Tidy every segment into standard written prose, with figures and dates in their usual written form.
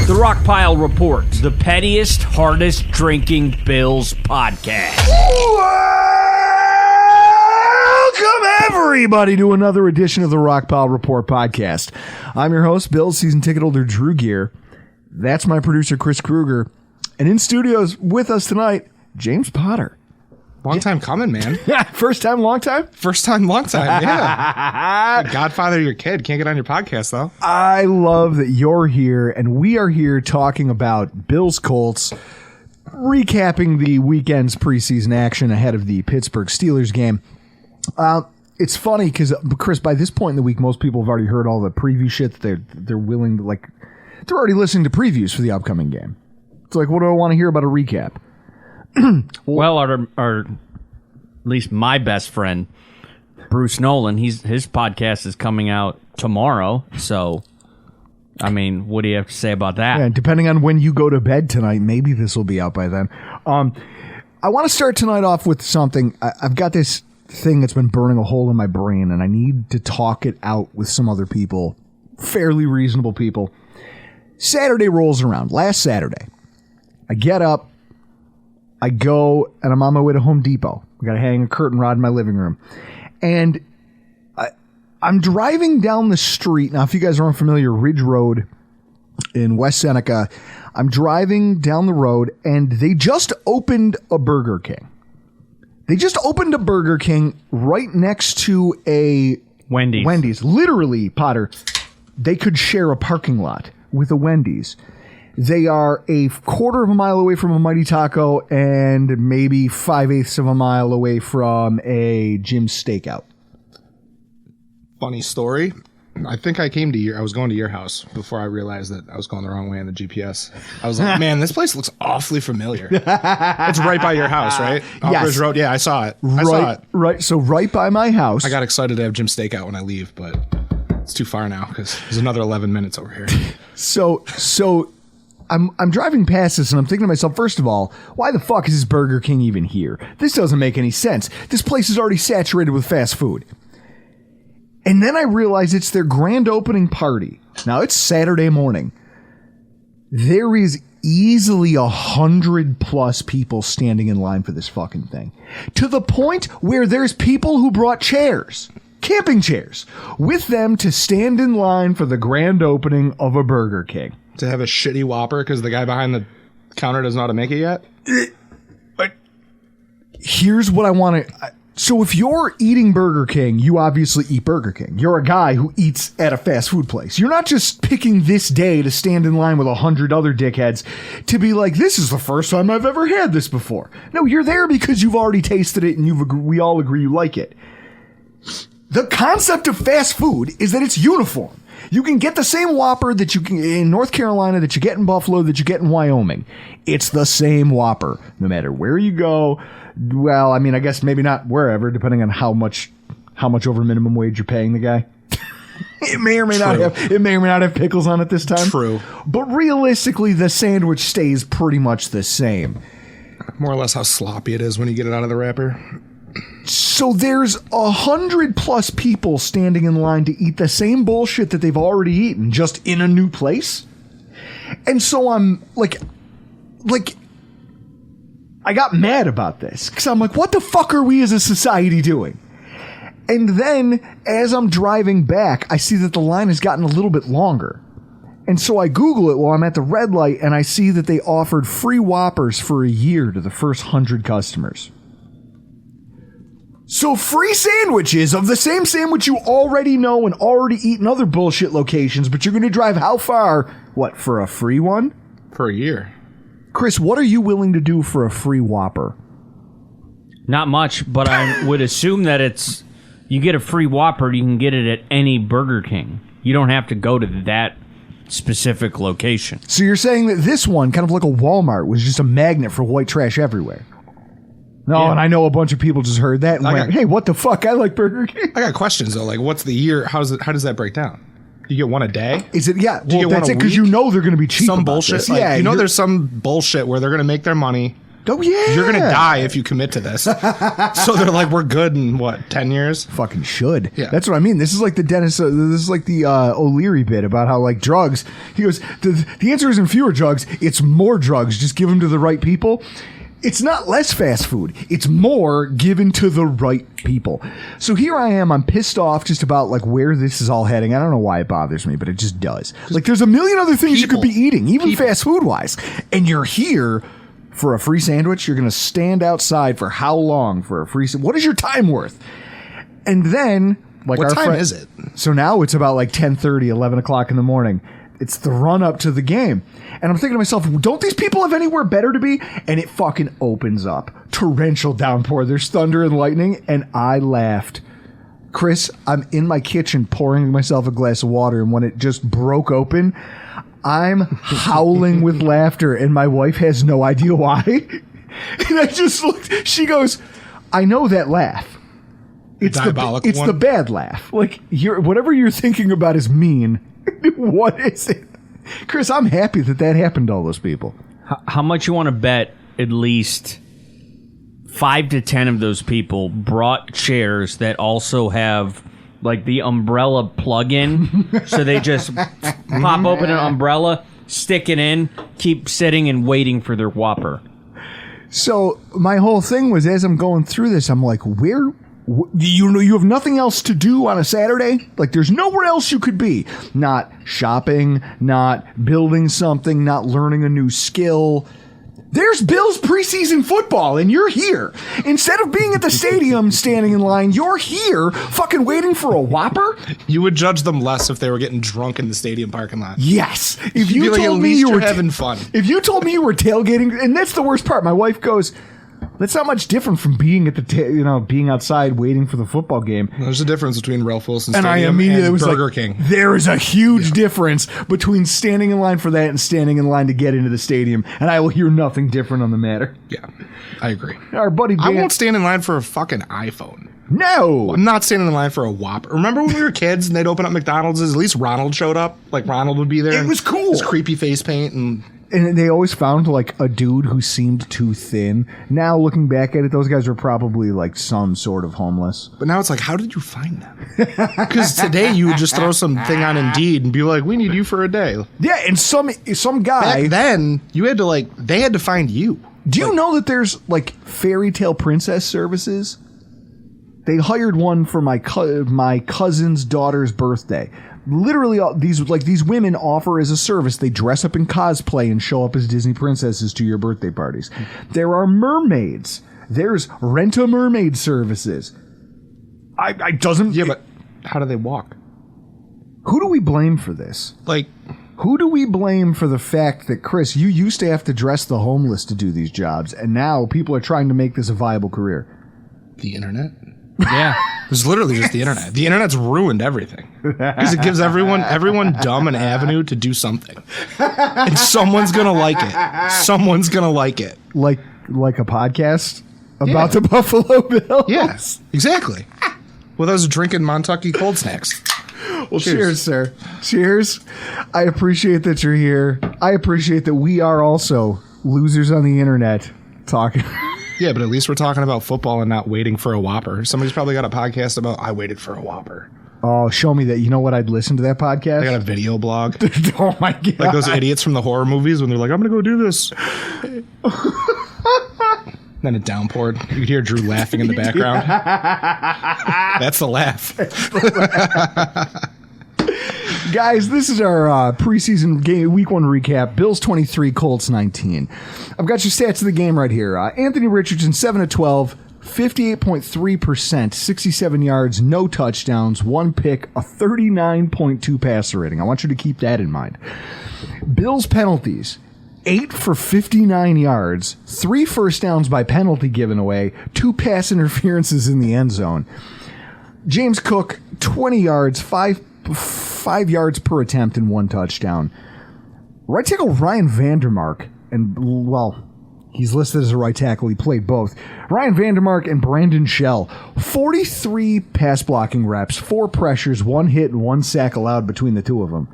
The Rockpile Report, the pettiest, hardest drinking Bills podcast. Welcome, everybody, to another edition of the Rockpile Report podcast. I'm your host, Bills season ticket holder Drew Gear. That's my producer, Chris Kruger. And in studios with us tonight, James Potter. Long time coming, man. First time, long time? First time, long time, yeah. Godfather of your kid. Can't get on your podcast, though. I love that you're here, and we are here talking about Bills Colts, recapping the weekend's preseason action ahead of the Pittsburgh Steelers game. It's funny because, Chris, by this point in the week, most people have already heard all the preview shit that they're willing to, like, they're already listening to previews for the upcoming game. It's like, what do I want to hear about a recap? Well, our at least my best friend, Bruce Nolan, his podcast is coming out tomorrow. So, I mean, what do you have to say about that? Yeah, depending on when you go to bed tonight, maybe this will be out by then. I want to start tonight off with something. I've got this thing that's been burning a hole in my brain, and I need to talk it out with some other people, fairly reasonable people. Saturday rolls around. Last Saturday, I get up. I go, and I'm on my way to Home Depot. I got to hang a curtain rod in my living room. And I'm driving down the street. Now, if you guys aren't familiar, Ridge Road in West Seneca, I'm driving down the road, and they just opened a Burger King. They just opened a Burger King right next to a Wendy's. Literally, Potter, they could share a parking lot with a Wendy's. They are a quarter of a mile away from a Mighty Taco and maybe 5/8 of a mile away from a Jim's Steakout. Funny story. I think I was going to your house before I realized that I was going the wrong way on the GPS. I was like, man, this place looks awfully familiar. It's right by your house, right? Yes. Ridge Road. Yeah, I saw it. Right. So right by my house. I got excited to have Jim's Steakout when I leave, but it's too far now because there's another 11 minutes over here. So I'm driving past this and I'm thinking to myself, first of all, why the fuck is this Burger King even here? This doesn't make any sense. This place is already saturated with fast food. And then I realize it's their grand opening party. Now, it's Saturday morning. There is easily 100+ people standing in line for this fucking thing. To the point where there's people who brought chairs, camping chairs, with them to stand in line for the grand opening of a Burger King. To have a shitty Whopper because the guy behind the counter doesn't know how to make it yet? Here's what I want to... So if you're eating Burger King, you obviously eat Burger King. You're a guy who eats at a fast food place. You're not just picking this day to stand in line with 100 other dickheads to be like, this is the first time I've ever had this before. No, you're there because you've already tasted it and we all agree you like it. The concept of fast food is that it's uniform. You can get the same Whopper that you can in North Carolina, that you get in Buffalo, that you get in Wyoming. It's the same Whopper, no matter where you go. Well, I mean, I guess maybe not wherever, depending on how much over minimum wage you're paying the guy. It may or may not have pickles on it this time. True. But realistically, the sandwich stays pretty much the same. More or less how sloppy it is when you get it out of the wrapper. So there's 100+ people standing in line to eat the same bullshit that they've already eaten, just in a new place. And so I'm like, I got mad about this because I'm like, what the fuck are we as a society doing? And then as I'm driving back, I see that the line has gotten a little bit longer. And so I Google it while I'm at the red light, and I see that they offered free Whoppers for a year to the first 100 customers. So free sandwiches of the same sandwich you already know and already eat in other bullshit locations, but you're going to drive how far? What, for a free one? For a year. Chris, what are you willing to do for a free Whopper? Not much, but I would assume that it's... You get a free Whopper, you can get it at any Burger King. You don't have to go to that specific location. So you're saying that this one, kind of like a Walmart, was just a magnet for white trash everywhere? No, yeah. And I know a bunch of people just heard that and went, hey, what the fuck? I like Burger King. I got questions, though. Like, what's the year? How does that break down? Do you get one a day? Is it? Yeah. Well, that's it, because you know they're going to be cheap. Some bullshit. Like, there's some bullshit where they're going to make their money Oh, yeah. You're going to die if you commit to this. So they're like, we're good in, 10 years? Fucking should. Yeah. That's what I mean. This is like the Dennis, this is like the O'Leary bit about how, like, drugs. He goes, the answer isn't fewer drugs, it's more drugs. Just give them to the right people. It's not less fast food. It's more given to the right people. So here I am. I'm pissed off just about like where this is all heading. I don't know why it bothers me, but it just does. Like there's a million other things you could be eating, even fast food wise. And you're here for a free sandwich. You're going to stand outside for how long for a free sandwich? What is your time worth? And then like what time is it? So now it's about like 10:30, 11 o'clock in the morning. It's the run up to the game. And I'm thinking to myself, don't these people have anywhere better to be? And it fucking opens up. Torrential downpour. There's thunder and lightning. And I laughed. Chris, I'm in my kitchen pouring myself a glass of water. And when it just broke open, I'm howling with laughter. And my wife has no idea why. And I just looked. She goes, I know that laugh. It's diabolical. It's the bad laugh. Like whatever you're thinking about is mean. What is it? Chris, I'm happy that happened to all those people. How much you want to bet at least 5 to 10 of those people brought chairs that also have like the umbrella plug-in? So they just pop open an umbrella, stick it in, keep sitting and waiting for their Whopper. So my whole thing was, as I'm going through this, I'm like, you have nothing else to do on a Saturday? Like, there's nowhere else you could be. Not shopping, not building something, not learning a new skill. There's Bills preseason football, and you're here. Instead of being at the stadium standing in line, you're here fucking waiting for a Whopper? You would judge them less if they were getting drunk in the stadium parking lot. Yes. If you like, told me you were having fun. If you told me you were tailgating, and that's the worst part. My wife goes, that's not much different from being at the being outside waiting for the football game. There's a difference between Ralph Wilson And Stadium I immediately was Burger like, King. there is a huge difference between standing in line for that and standing in line to get into the stadium, and I will hear nothing different on the matter. Yeah, I agree. Our buddy Dan, I won't stand in line for a fucking iPhone. No, I'm not standing in line for a Whopper. Remember when we were kids and they'd open up McDonald's? At least Ronald showed up. Like Ronald would be there. It was cool. His creepy face paint and they always found like a dude who seemed too thin. Now looking back at it, those guys were probably like some sort of homeless. But now it's like, how did you find them? Because today you would just throw something on Indeed and be like, we need you for a day. Yeah, and some guy. Back then, you had to they had to find you. Do you know that there's like fairy tale princess services? They hired one for my cousin's daughter's birthday. Literally, these women offer as a service. They dress up in cosplay and show up as Disney princesses to your birthday parties. There are mermaids. There's rent-a-mermaid services. Yeah, but how do they walk? Who do we blame for this? Who do we blame for the fact that, Chris, you used to have to dress the homeless to do these jobs, and now people are trying to make this a viable career? The internet? Yeah. It's literally just the internet. The internet's ruined everything. Because it gives everyone dumb an avenue to do something. And someone's going to like it. Someone's going to like it. Like a podcast about the Buffalo Bills? Yes, exactly. With us drinking Montucky cold snacks. Well, cheers, sir. Cheers. I appreciate that you're here. I appreciate that we are also losers on the internet talking. Yeah, but at least we're talking about football and not waiting for a Whopper. Somebody's probably got a podcast about, I waited for a Whopper. Oh, show me that. You know what? I'd listen to that podcast. They got a video blog. Oh, my God. Like those idiots from the horror movies when they're like, I'm going to go do this. Then it downpoured. You could hear Drew laughing in the background. That's the laugh. Guys, this is our preseason game week 1 recap. Bills 23, Colts 19. I've got your stats of the game right here. Anthony Richardson, 7 of 12, 58.3%, 67 yards, no touchdowns, 1 pick, a 39.2 passer rating. I want you to keep that in mind. Bills penalties, 8 for 59 yards, 3 first downs by penalty given away, 2 pass interferences in the end zone. James Cook, 20 yards, 5 yards per attempt and 1 touchdown. Right tackle Ryan Vandermark, and well, he's listed as a right tackle. He played both. Ryan Vandermark and Brandon Shell, 43 pass blocking reps, 4 pressures, 1 hit, and 1 sack allowed between the two of them.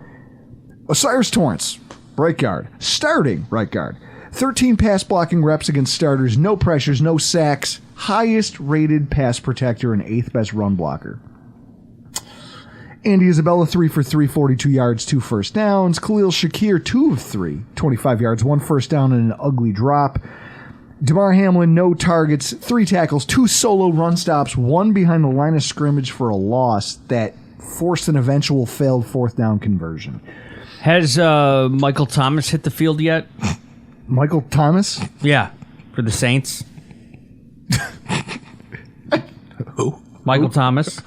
Osiris Torrance, right guard, starting right guard, 13 pass blocking reps against starters, no pressures, no sacks, highest rated pass protector and 8th best run blocker. Andy Isabella, 3 for 3, 42 yards, 2 first downs. Khalil Shakir, 2 of 3, 25 yards, 1 first down, and an ugly drop. Damar Hamlin, no targets, 3 tackles, 2 solo run stops, 1 behind the line of scrimmage for a loss that forced an eventual failed 4th down conversion. Has Michael Thomas hit the field yet? Michael Thomas? Yeah, for the Saints. Who? Michael Thomas.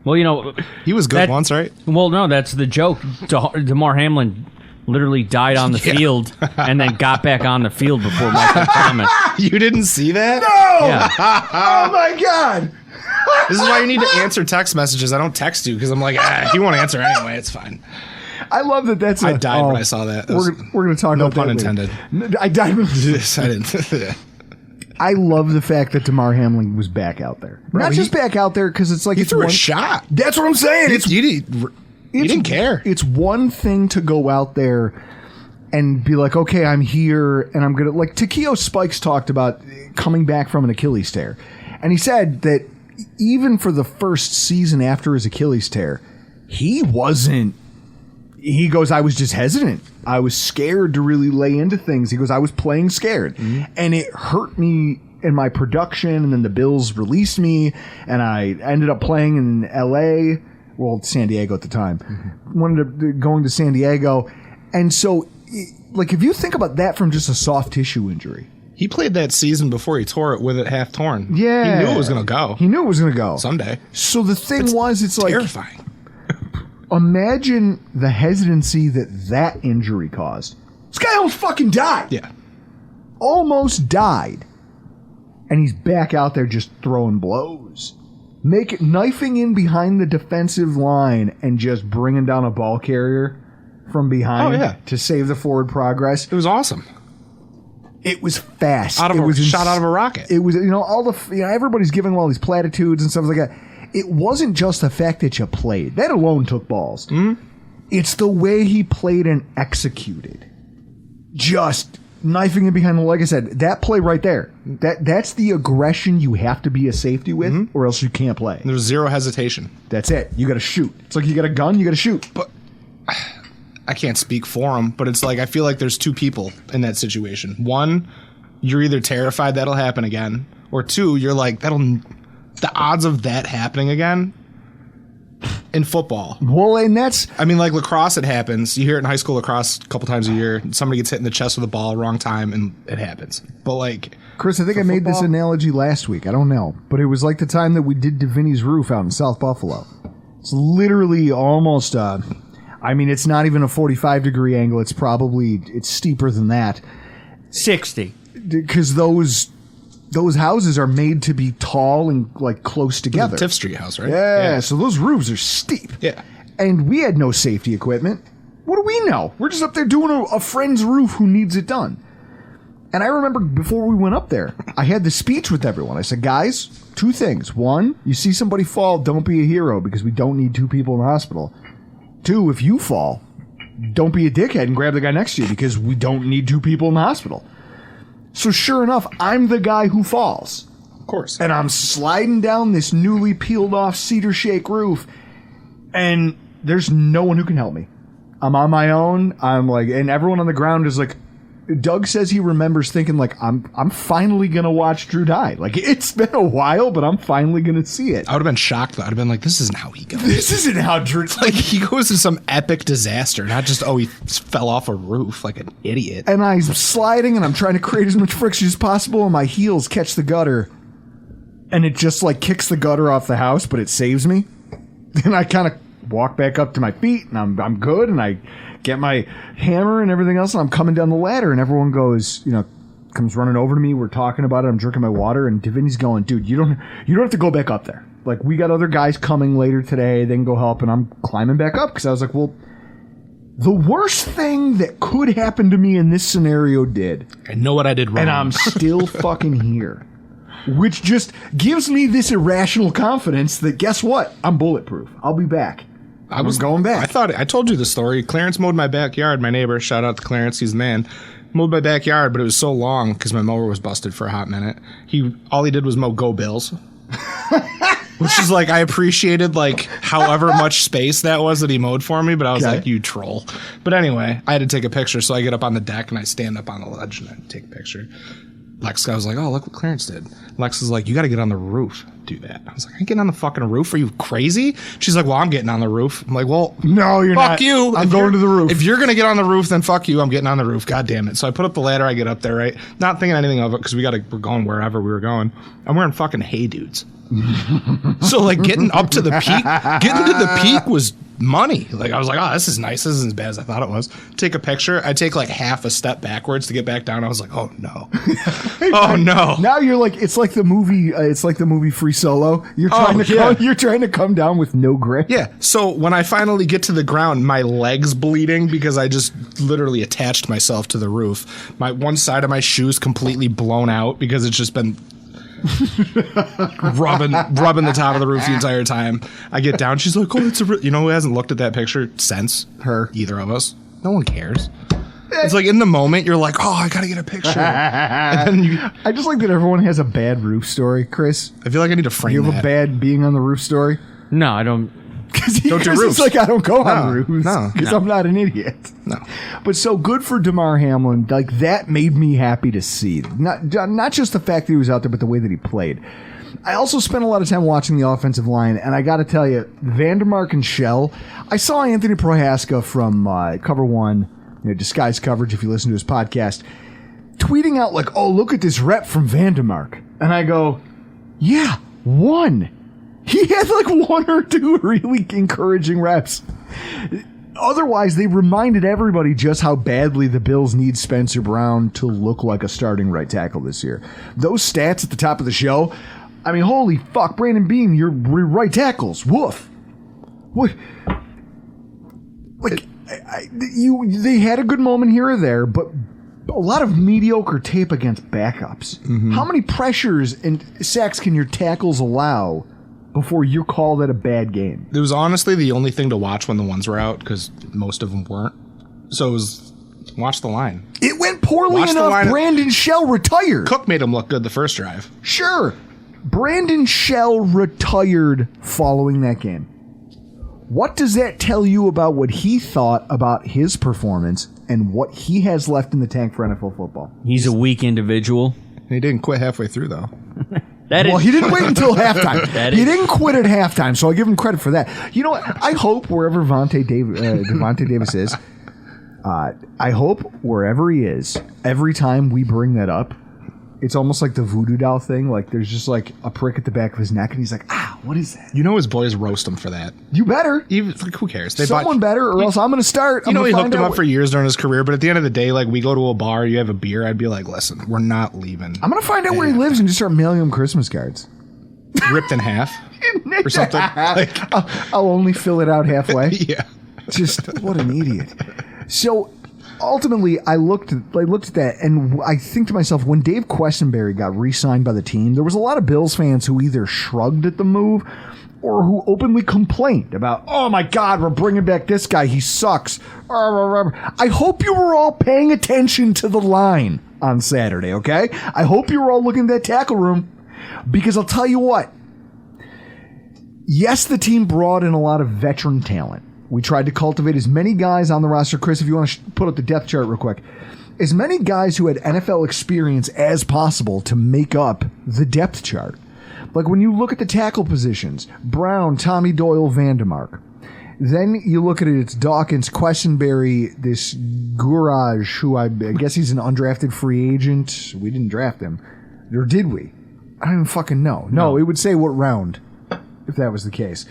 Well, you know, he was good once, right? Well, no, that's the joke. Damar Hamlin literally died on the field and then got back on the field before Michael Thomas. You didn't see that? No! Yeah. Oh my God! This is why you need to answer text messages. I don't text you because I'm like, he won't answer anyway. It's fine. I love that. I died when I saw that. We're going to talk about that. No pun intended. I died. I didn't. I love the fact that Damar Hamlin was back out there. Bro, Not just back out there because it's like he it's threw one a shot. That's what I'm saying. You didn't care. It's one thing to go out there and be like, okay, I'm here, and I'm gonna like Takeo Spikes talked about coming back from an Achilles tear, and he said that even for the first season after his Achilles tear, he wasn't. He goes, I was just hesitant. I was scared to really lay into things. He goes, I was playing scared. Mm-hmm. And it hurt me in my production. And then the Bills released me. And I ended up playing in L.A. Well, San Diego at the time. Mm-hmm. Wanted to going to San Diego. And so, like, if you think about that from just a soft tissue injury. He played that season before he tore it with it half torn. Yeah. He knew it was going to go. He knew it was going to go. Someday. So the thing it's like... terrifying. Imagine the hesitancy that injury caused. This guy almost fucking died. Yeah. Almost died. And he's back out there just throwing blows. Knifing in behind the defensive line and just bringing down a ball carrier from behind to save the forward progress. It was awesome. It was fast. Shot out of a rocket. It was, everybody's giving all these platitudes and stuff like that. It wasn't just the fact that you played. That alone took balls. Mm-hmm. It's the way he played and executed. Just knifing it behind the, like I said, that play right there. That's the aggression you have to be a safety with, or else you can't play. There was zero hesitation. That's it. You got to shoot. It's like you got a gun, you got to shoot. But I can't speak for him, but it's like I feel like there's two people in that situation. One, you're either terrified that'll happen again, or two, you're like, the odds of that happening again in football. Well, and that's... I mean, like lacrosse, it happens. You hear it in high school lacrosse a couple times a year. Somebody gets hit in the chest with a ball wrong time, and it happens. But like... Chris, I think I made this analogy last week. I don't know. But it was like the time that we did Davini's roof out in South Buffalo. It's literally almost... it's not even a 45-degree angle. It's steeper than that. 60. Because those houses are made to be tall and like close together. Tiff Street house, right? Yeah, so those roofs are steep. Yeah. And we had no safety equipment. What do we know? We're just up there doing a friend's roof who needs it done. And I remember before we went up there, I had the speech with everyone. I said, guys, 2 things. 1, you see somebody fall, don't be a hero because we don't need 2 people in the hospital. 2, if you fall, don't be a dickhead and grab the guy next to you because we don't need 2 people in the hospital. So sure enough, I'm the guy who falls. Of course. And I'm sliding down this newly peeled off cedar shake roof, and there's no one who can help me. I'm on my own. I'm like, and everyone on the ground is like, Doug says he remembers thinking like, I'm finally going to watch Drew die. Like, it's been a while, but I'm finally going to see it. I would have been shocked, though. I'd have been like, this isn't how he goes. This isn't how Drew... Like, he goes to some epic disaster, not just, he fell off a roof like an idiot. And I'm sliding, and I'm trying to create as much friction as possible, and my heels catch the gutter, and it just, like, kicks the gutter off the house, but it saves me. Then I kind of walk back up to my feet, and I'm good, and I get my hammer and everything else, and I'm coming down the ladder, and everyone goes, comes running over to me. We're talking about it. I'm drinking my water, and Davini's going, dude, you don't have to go back up there. Like, we got other guys coming later today. They can go help, and I'm climbing back up because I was like, well, the worst thing that could happen to me in this scenario did. I know what I did wrong. And I'm still fucking here. Which just gives me this irrational confidence that, guess what? I'm bulletproof. I'll be back. I was going back. I told you the story. Clarence mowed my backyard. My neighbor, shout out to Clarence, he's the man. Mowed my backyard, but it was so long because my mower was busted for a hot minute. All he did was mow Go Bills. Which is like, I appreciated like however much space that was that he mowed for me, but I was like, you troll. But anyway, I had to take a picture, so I get up on the deck and I stand up on the ledge and I take a picture. Lex, I was like, oh, look what Clarence did. Lex is like, you got to get on the roof. Do that. I was like, I ain't getting on the fucking roof. Are you crazy? She's like, well, I'm getting on the roof. I'm like, well, no, you're not. Fuck you. I'm going to the roof. If you're going to get on the roof, then fuck you. I'm getting on the roof. God damn it. So I put up the ladder. I get up there, right? Not thinking anything of it because we're going wherever we were going. I'm wearing fucking Hey Dudes. So like getting to the peak was money. Like I was like, oh, this is nice. This isn't as bad as I thought it was. Take a picture. I take like half a step backwards to get back down. I was like, oh no. Oh no. Now you're like, it's like the movie Free Solo. You're trying to come down with no grip. Yeah. So when I finally get to the ground, my leg's bleeding because I just literally attached myself to the roof. My one side of my shoe's completely blown out because it's just been rubbing the top of the roof the entire time. I get down. She's like, oh, it's you know who hasn't looked at that picture since? Her. Either of us. No one cares. It's like in the moment you're like, oh, I gotta get a picture. And then I just like that everyone has a bad roof story, Chris. I feel like I need to frame You have a bad being on the roof story? No, I don't. Don't do roofs. It's like I don't go on roofs because I'm not an idiot. No, but so good for DeMar Hamlin. Like that made me happy to see. Not just the fact that he was out there, but the way that he played. I also spent a lot of time watching the offensive line, and I got to tell you, Vandermark and Shell. I saw Anthony Prohaska from Cover One, disguised coverage. If you listen to his podcast, tweeting out like, "Oh, look at this rep from Vandermark," and I go, "Yeah, one." He had like one or two really encouraging reps. Otherwise, they reminded everybody just how badly the Bills need Spencer Brown to look like a starting right tackle this year. Those stats at the top of the show, I mean, holy fuck, Brandon Beam, you're right tackles. Woof. What? Like, they had a good moment here or there, but a lot of mediocre tape against backups. Mm-hmm. How many pressures and sacks can your tackles allow before you call that a bad game? It was honestly the only thing to watch when the ones were out because most of them weren't. So it was watch the line. It went poorly enough. Brandon Shell retired. Cook made him look good the first drive. Sure. Brandon Shell retired following that game. What does that tell you about what he thought about his performance and what he has left in the tank for NFL football? He's a weak individual. He didn't quit halfway through, though. Well, he didn't wait until halftime. He didn't quit at halftime, so I'll give him credit for that. You know what? I hope wherever Devontae Davis is, I hope wherever he is, every time we bring that up, it's almost like the voodoo doll thing. Like there's just like a prick at the back of his neck, and he's like, what is that? You know his boys roast him for that. You better. Even, like, who cares? Someone better, or else I'm going to start. You know, he hooked him up for years during his career, but at the end of the day, like, we go to a bar, you have a beer, I'd be like, listen, we're not leaving. I'm going to find out where he lives and just start mailing him Christmas cards. Ripped in half or something. Like, I'll only fill it out halfway. Yeah. Just, what an idiot. So, ultimately, I looked at that, and I think to myself, when Dave Questenberry got re-signed by the team, there was a lot of Bills fans who either shrugged at the move or who openly complained about, oh my God, we're bringing back this guy, he sucks. I hope you were all paying attention to the line on Saturday, okay? I hope you were all looking at that tackle room, because I'll tell you what. Yes, the team brought in a lot of veteran talent. We tried to cultivate as many guys on the roster. Chris, if you want to put up the depth chart real quick, as many guys who had NFL experience as possible to make up the depth chart. Like when you look at the tackle positions, Brown, Tommy Doyle, Vandermark. Then you look at it, it's Dawkins, Questenberry, this Gourage, who I guess he's an undrafted free agent. We didn't draft him. Or did we? I don't even fucking know. No, it would say what round, if that was the case.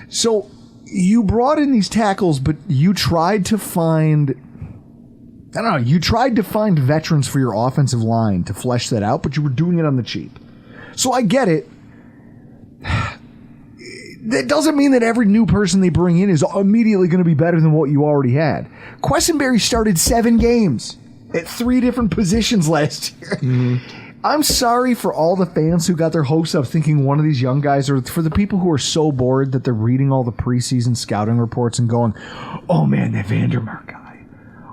So you brought in these tackles, but you tried to find, I don't know, you tried to find veterans for your offensive line to flesh that out, but you were doing it on the cheap. So I get it. That doesn't mean that every new person they bring in is immediately going to be better than what you already had. Questenberry started 7 games at 3 different positions last year. Mm-hmm. I'm sorry for all the fans who got their hopes up thinking one of these young guys, or for the people who are so bored that they're reading all the preseason scouting reports and going, oh man, that Vandermark guy.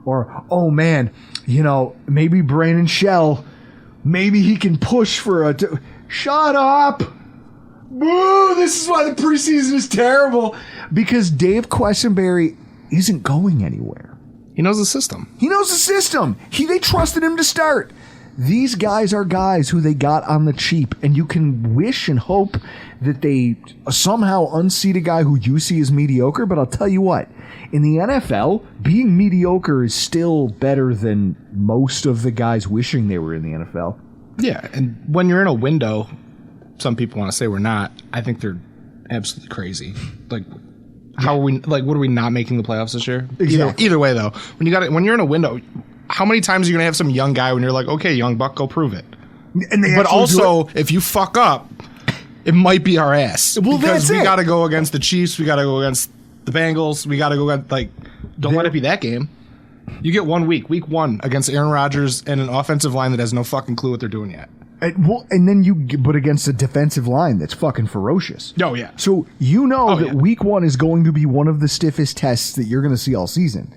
Or, oh man, maybe Brandon Shell, maybe he can push for a... Shut up! Boo! This is why the preseason is terrible. Because Dave Quessenberry isn't going anywhere. He knows the system. They trusted him to start. These guys are guys who they got on the cheap, and you can wish and hope that they somehow unseat a guy who you see as mediocre, but I'll tell you what, in the NFL, being mediocre is still better than most of the guys wishing they were in the NFL. Yeah, and when you're in a window, some people want to say we're not. I think they're absolutely crazy. Like, how are we? Like, what are we not making the playoffs this year? Exactly. Either way, though, when you're in a window, how many times are you gonna have some young guy when you're like, okay, young buck, go prove it? But also, if you fuck up, it might be our ass. Well, because we got to go against the Chiefs. We got to go against the Bengals. We got to go against, don't let it be that game. You get 1 week, week 1 against Aaron Rodgers and an offensive line that has no fucking clue what they're doing yet. And then you put against a defensive line that's fucking ferocious. Oh, yeah. So that week 1 is going to be one of the stiffest tests that you're going to see all season.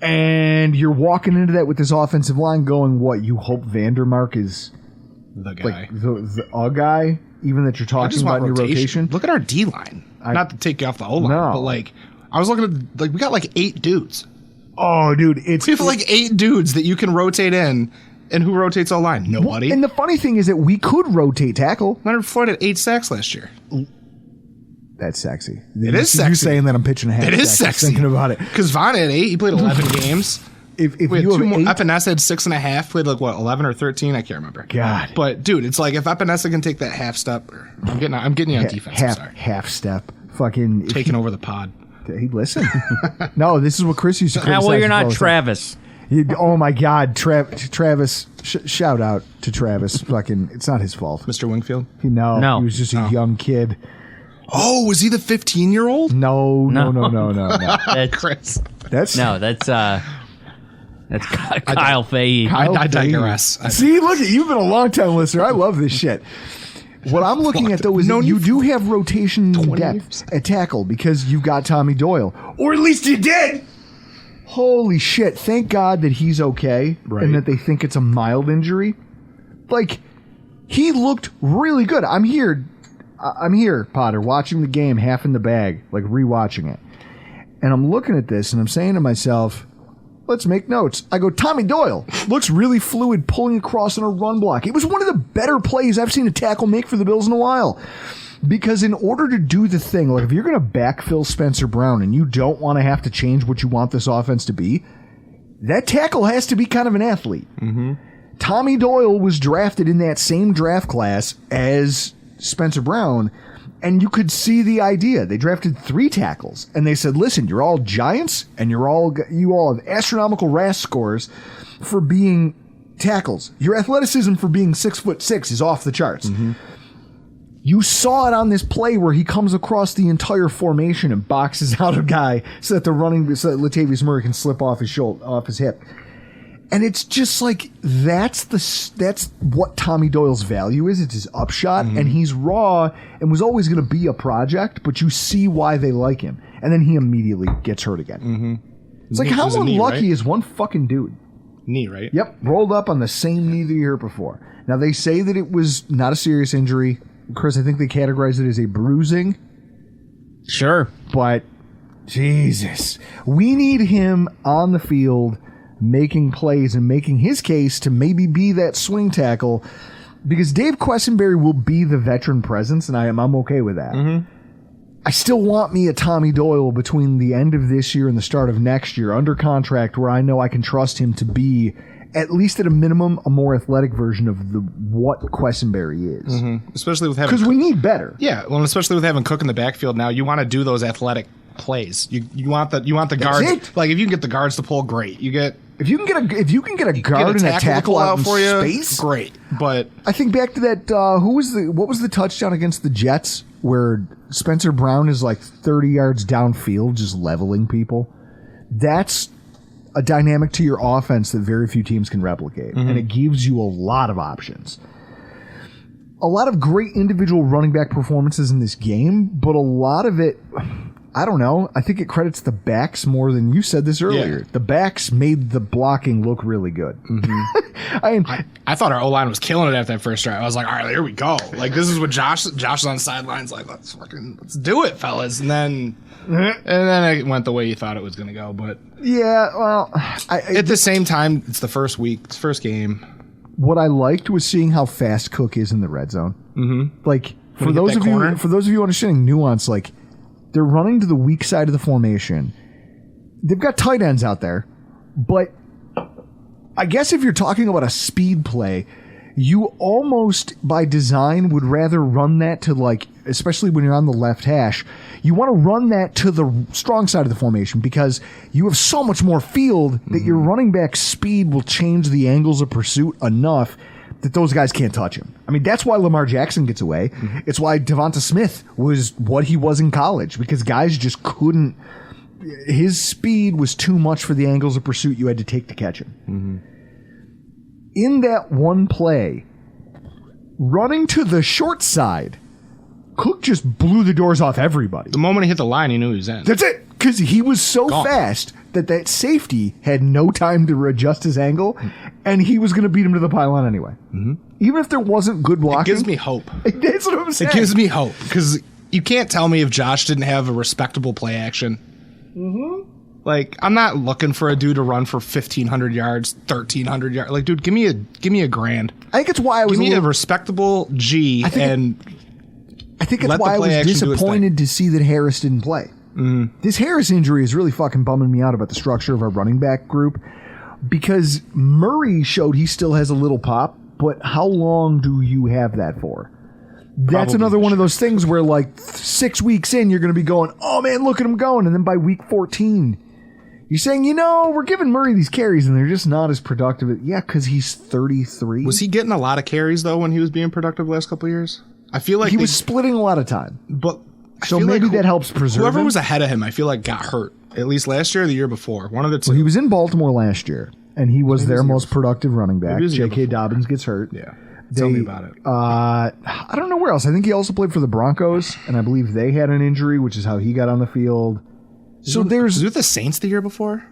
And you're walking into that with this offensive line going, what, you hope Vandermark is the guy. Like the guy, even that you're talking about in your rotation? Look at our D-line. Not to take you off the O-line, but I was looking at, we got 8 dudes. Oh, dude. We have 8 dudes that you can rotate in. And who rotates O-line? Nobody. And the funny thing is that we could rotate tackle. Leonard Floyd had 8 sacks last year. That's sexy. It is sexy. You saying that I'm pitching a half. It is sexy. Thinking about it. Because Von had 8. He played 11 games. If we had you 2 have more. 8, Epinesa had 6.5. Played 11 or 13. I can't remember. God. But dude, it's like if Epinesa can take that half step, I'm getting you on defense. I'm sorry. Half step. Fucking taking over the pod. Hey, listen. No, this is what Chris used to criticize. Well, you're not Travis. Oh my God, Travis! Shout out to Travis. Fucking, it's not his fault. Mr. Wingfield. No, he was just a young kid. Oh, was he the 15-year-old? No. That's Chris. That's Kyle Fahey. I digress. See, look at you've been a long time listener. I love this shit. What I'm looking at though is that you do have rotation depth at tackle because you've got Tommy Doyle, or at least you did. Holy shit! Thank God that he's okay and that they think it's a mild injury. He looked really good. I'm here, Potter, watching the game half in the bag, rewatching it. And I'm looking at this and I'm saying to myself, let's make notes. I go, Tommy Doyle looks really fluid pulling across on a run block. It was one of the better plays I've seen a tackle make for the Bills in a while. Because in order to do the thing, if you're going to backfill Spencer Brown and you don't want to have to change what you want this offense to be, that tackle has to be kind of an athlete. Mm-hmm. Tommy Doyle was drafted in that same draft class as Spencer Brown, and you could see the idea. They drafted 3 tackles, and they said, listen, you're all giants, and you all have astronomical RAS scores for being tackles. Your athleticism for being 6'6" is off the charts. Mm-hmm. You saw it on this play where he comes across the entire formation and boxes out a guy so that Latavius Murray can slip off his hip. And it's just that's what Tommy Doyle's value is. It's his upshot, and he's raw and was always going to be a project, but you see why they like him. And then he immediately gets hurt again. Mm-hmm. It's how unlucky is one fucking dude? Knee, right? Yep, rolled up on the same knee the year before. Now, they say that it was not a serious injury. Chris, I think they categorize it as a bruising. Sure. But, Jesus. We need him on the field making plays and making his case to maybe be that swing tackle because Dave Quessenberry will be the veteran presence, and I'm okay with that. Mm-hmm. I still want me a Tommy Doyle between the end of this year and the start of next year under contract where I know I can trust him to be at least at a minimum, a more athletic version of what Quessenberry is. Mm-hmm. Especially with having... Because we need better. Yeah, well, especially with having Cook in the backfield now, you want to do those athletic plays. You want the guards... It. If you can get the guards to pull, great. If you can get a guard and a tackle out in space, great. But I think back to that, what was the touchdown against the Jets where Spencer Brown is 30 yards downfield just leveling people? That's a dynamic to your offense that very few teams can replicate, and it gives you a lot of options. A lot of great individual running back performances in this game, but a lot of it, I don't know. I think it credits the backs more than you said this earlier. Yeah. The backs made the blocking look really good. I thought our O-line was killing it after that first drive. I was like, all right, here we go. Like, this is what Josh is on the sidelines like, let's do it, fellas. And then it went the way you thought it was going to go. But yeah, well, at the same time, it's the first week, it's the first game. What I liked was seeing how fast Cook is in the red zone. Mm-hmm. Like, for those of you understanding nuance, like, they're running to the weak side of the formation. They've got tight ends out there, but I guess if you're talking about a speed play, you almost by design would rather run that to, like, especially when you're on the left hash, you want to run that to the strong side of the formation because you have so much more field that your running back speed will change the angles of pursuit enough that those guys can't touch him. I mean, that's why Lamar Jackson gets away. Mm-hmm. It's why Devonta Smith was what he was in college, because guys just couldn't. His speed was too much for the angles of pursuit you had to take to catch him. Mm-hmm. In that one play, running to the short side, Cook just blew the doors off everybody. The moment he hit the line, he knew he was in. That's it. Because he was so fast that safety had no time to adjust his angle, and he was going to beat him to the pylon anyway. Mm-hmm. Even if there wasn't good blocking. It gives me hope. That's what I'm saying. It gives me hope. Because you can't tell me if Josh didn't have a respectable play action. Mm-hmm. Like, I'm not looking for a dude to run for 1,500 yards, 1,300 yards. Like, dude, give me a grand. I think it's why I was give me a respectable G, I think it's why I was disappointed to see that Harris didn't play. Mm-hmm. This Harris injury is really fucking bumming me out about the structure of our running back group, because Murray showed he still has a little pop, but how long do you have that for? That's another one of those things where, like, 6 weeks in, you're going to be going, oh man, look at him going, and then by week 14, you're saying, we're giving Murray these carries, and they're just not as productive. Yeah, because he's 33. Was he getting a lot of carries, though, when he was being productive the last couple of years? I feel like he was splitting a lot of time. But so maybe that helps preserve whoever him. was ahead of him, I feel like got hurt, at least last year or the year before. One of the two. Well, he was in Baltimore last year, and he was their most productive running back. J.K. Dobbins gets hurt. Yeah. Tell me about it. I don't know where else. I think he also played for the Broncos, and I believe they had an injury, which is how he got on the field. Was it the Saints the year before?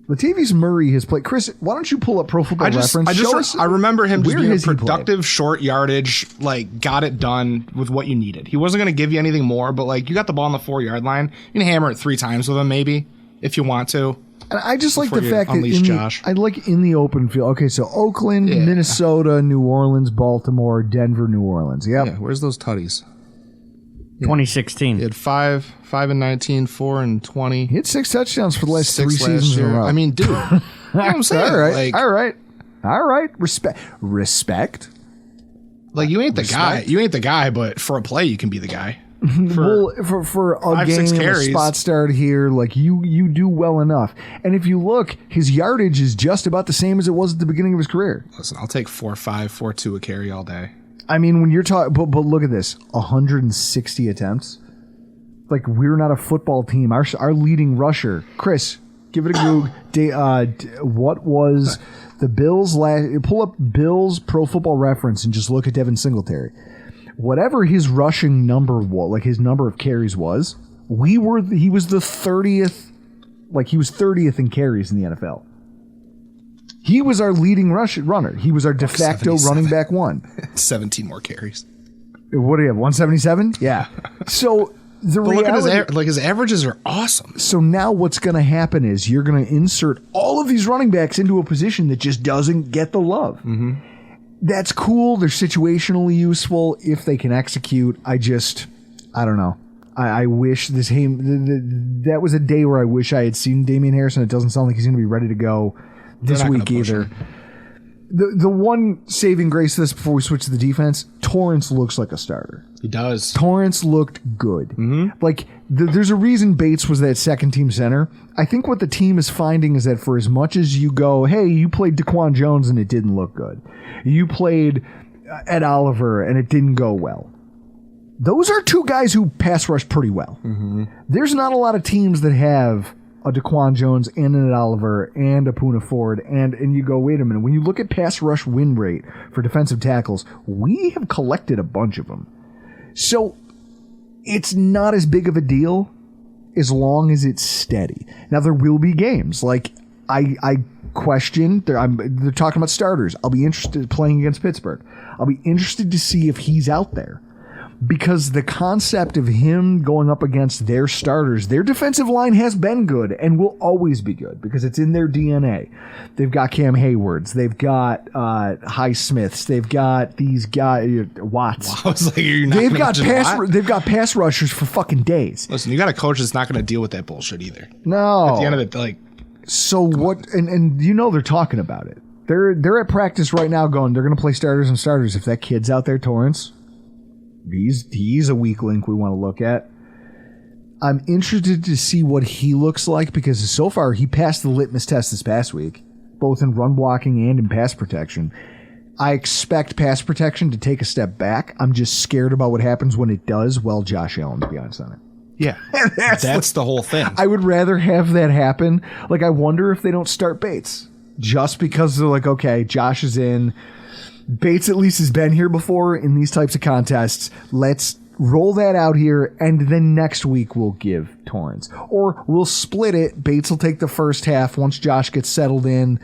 Latavius Murray has played. Chris, why don't you pull up Pro Football Reference? I remember him just being productive, short yardage, like, got it done with what you needed. He wasn't going to give you anything more, but, like, you got the ball on the 4-yard line. You can hammer it 3 times with him, maybe, if you want to. And I just like the fact that I like in the open field. Okay, so Oakland, Minnesota, New Orleans, Baltimore, Denver, New Orleans. Yep. Yeah, where's those tutties? 2016. He had 5 and 19, 4 and 20. He had 6 touchdowns for the last 3 seasons in a row. I mean, dude. You know what I'm saying? All right. Respect. Like, you ain't the guy. You ain't the guy, but for a play, you can be the guy. For a game, a spot start here, like, you do well enough. And if you look, his yardage is just about the same as it was at the beginning of his career. Listen, I'll take 4.5, 4.2 a carry all day. I mean, when you're talking, but look at this, 160 attempts. Like, we're not a football team. Our leading rusher, Chris, give it a Goog. What was the Bills last? Pull up Bills Pro Football Reference and just look at Devin Singletary. Whatever his rushing number was, like his number of carries was, he was the 30th. Like, he was 30th in carries in the NFL. He was our leading runner. He was our de facto running back 1. 17 more carries. What do you have? 177? Yeah. So the reality, look at his averages are awesome. So now what's going to happen is you're going to insert all of these running backs into a position that just doesn't get the love. Mm-hmm. That's cool. They're situationally useful if they can execute. I don't know. I wish this that was a day where I wish I had seen Damian Harrison. It doesn't sound like he's going to be ready to go this week either. The one saving grace of this before we switch to the defense, Torrance looks like a starter. He does. Torrance looked good. Mm-hmm. Like, there's a reason Bates was that second team center. I think what the team is finding is that for as much as you go, hey, you played Daquan Jones and it didn't look good. You played Ed Oliver and it didn't go well. Those are 2 guys who pass rush pretty well. Mm-hmm. There's not a lot of teams that have a Daquan Jones and an Ed Oliver and a Poona Ford, and you go, wait a minute, when you look at pass rush win rate for defensive tackles, we have collected a bunch of them. So it's not as big of a deal, as long as it's steady. Now, there will be games. Like, I question, they're talking about starters. I'll be interested in playing against Pittsburgh. I'll be interested to see if he's out there. Because the concept of him going up against their starters, their defensive line has been good and will always be good because it's in their DNA. They've got Cam Haywards. They've got Highsmiths. They've got these guys, Watts. I was like, you're not they've got pass rushers for fucking days. Listen, you got a coach that's not going to deal with that bullshit either. No. At the end of it, like. So what? And you know they're talking about it. They're at practice right now going, they're going to play starters and starters. If that kid's out there, Torrance, he's a weak link we want to look at. I'm interested to see what he looks like because so far he passed the litmus test this past week, both in run blocking and in pass protection. I expect pass protection to take a step back. I'm just scared about what happens when it does. Well, Josh Allen, to be honest on it. Yeah, that's the whole thing. I would rather have that happen. Like, I wonder if they don't start Bates just because they're like, okay, Josh is in. Bates at least has been here before in these types of contests. Let's roll that out here, and then next week we'll give Torrance. Or we'll split it. Bates will take the first half once Josh gets settled in,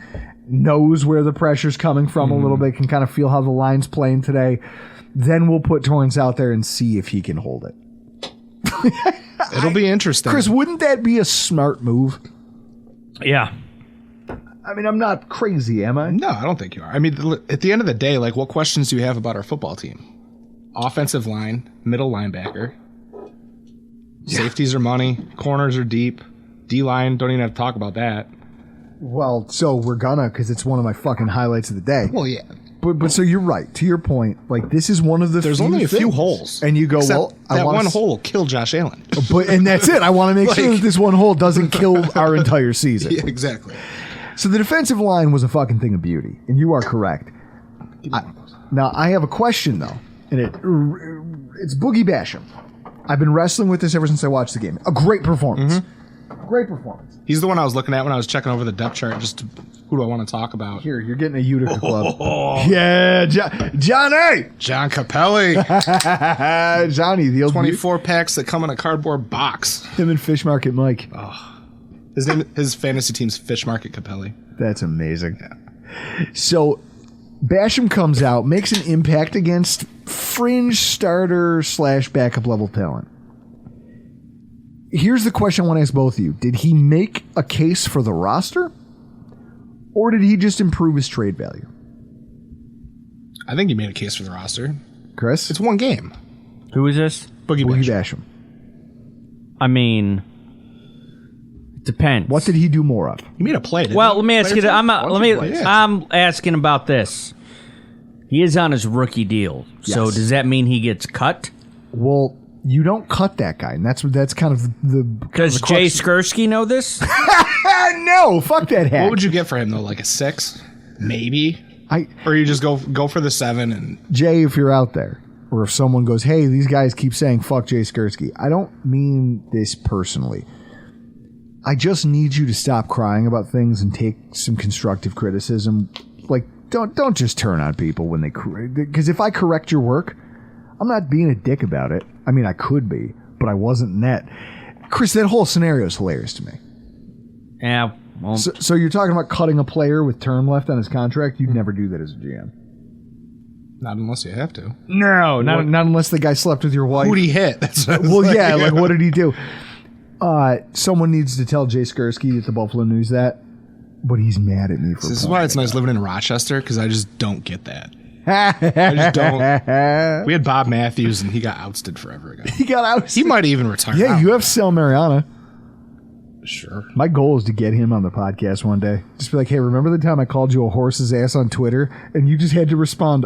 knows where the pressure's coming from a little bit, can kind of feel how the line's playing today. Then we'll put Torrance out there and see if he can hold it. It'll be interesting. Chris, wouldn't that be a smart move? Yeah. I mean, I'm not crazy, am I? No, I don't think you are. I mean, at the end of the day, like, what questions do you have about our football team? Offensive line, middle linebacker. Yeah. Safeties are money. Corners are deep. D-line, don't even have to talk about that. Well, so we're gonna, because it's one of my fucking highlights of the day. Well, yeah. But so you're right. To your point, like, this is one of the There's only a few holes. And you go, well, that one hole will kill Josh Allen. And that's it. I want to make sure that this one hole doesn't kill our entire season. Yeah, exactly. So the defensive line was a fucking thing of beauty, and you are correct. Now, I have a question, though, and it's Boogie Basham. I've been wrestling with this ever since I watched the game. A great performance. Mm-hmm. Great performance. He's the one I was looking at when I was checking over the depth chart. Who do I want to talk about? Here, you're getting a Utica club. Yeah, Johnny! John Capelli. Johnny, the old 24 packs that come in a cardboard box. Him and Fish Market Mike. Oh. His fantasy team's Fish Market Capelli. That's amazing. Yeah. So Basham comes out, makes an impact against fringe starter / backup level talent. Here's the question I want to ask both of you. Did he make a case for the roster? Or did he just improve his trade value? I think he made a case for the roster. Chris? It's one game. Who is this? Boogie Basham. I mean, it depends. What did he do more of? He made a play. Well, let me ask you. I'm asking about this. He is on his rookie deal. Yes. So does that mean he gets cut? Well, you don't cut that guy, and that's kind of the. Does Jay Skursky know this? No, fuck that hat. What would you get for him though? Like a 6, maybe. Or you just go for the 7 and. Jay, if you're out there, or if someone goes, "Hey, these guys keep saying fuck Jay Skursky," I don't mean this personally. I just need you to stop crying about things and take some constructive criticism. Like, don't just turn on people when they, because if I correct your work, I'm not being a dick about it. I mean, I could be, but I wasn't net. Chris, that whole scenario is hilarious to me. Yeah. Well, so you're talking about cutting a player with term left on his contract? You'd never do that as a GM. Not unless you have to. No, not unless the guy slept with your wife. Who'd he hit? That's what like what did he do? Someone needs to tell Jay Skursky at the Buffalo News that, but he's mad at me for. This is why it's nice living in Rochester, because I just don't get that. I just don't. We had Bob Matthews, and he got ousted forever ago. He got ousted. He might even retire. Yeah, you have Sal Mariana. Sure. My goal is to get him on the podcast one day. Just be like, hey, remember the time I called you a horse's ass on Twitter, and you just had to respond,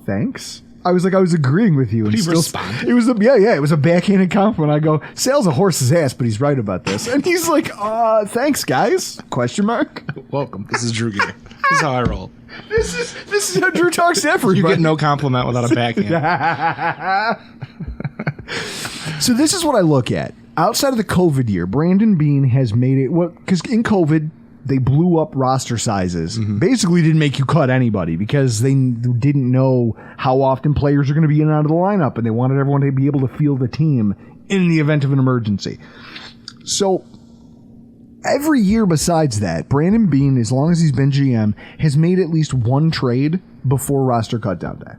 thanks? I was agreeing with you. Did he respond? It was it was a backhanded compliment. I go, Sal's a horse's ass, but he's right about this. And he's like, thanks, guys? ? Welcome. This is Drew Gear. This is how I roll. This is how Drew talks to everybody. You get no compliment without a backhand. So this is what I look at. Outside of the COVID year, Brandon Beane has made it, because in COVID, they blew up roster sizes. Mm-hmm. Basically didn't make you cut anybody because they didn't know how often players are going to be in and out of the lineup, and they wanted everyone to be able to feel the team in the event of an emergency. So every year besides that, Brandon Beane, as long as he's been GM, has made at least one trade before roster cutdown day.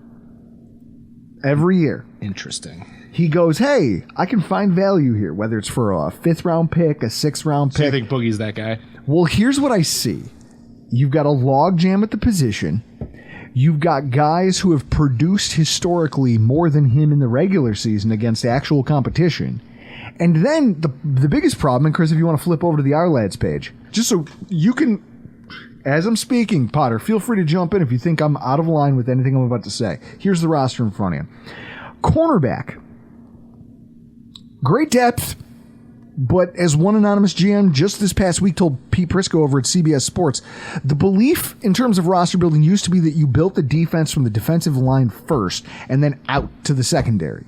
Every year. Interesting. He goes, hey, I can find value here, whether it's for a 5th round pick, a 6th round pick. So you think Boogie's that guy? Well, here's what I see. You've got a log jam at the position. You've got guys who have produced historically more than him in the regular season against actual competition. And then the biggest problem, and Chris, if you want to flip over to the Our Lads page, just so you can, as I'm speaking, Potter, feel free to jump in if you think I'm out of line with anything I'm about to say. Here's the roster in front of you. Cornerback. Great depth, but as one anonymous GM just this past week told Pete Prisco over at CBS Sports, the belief in terms of roster building used to be that you built the defense from the defensive line first and then out to the secondary.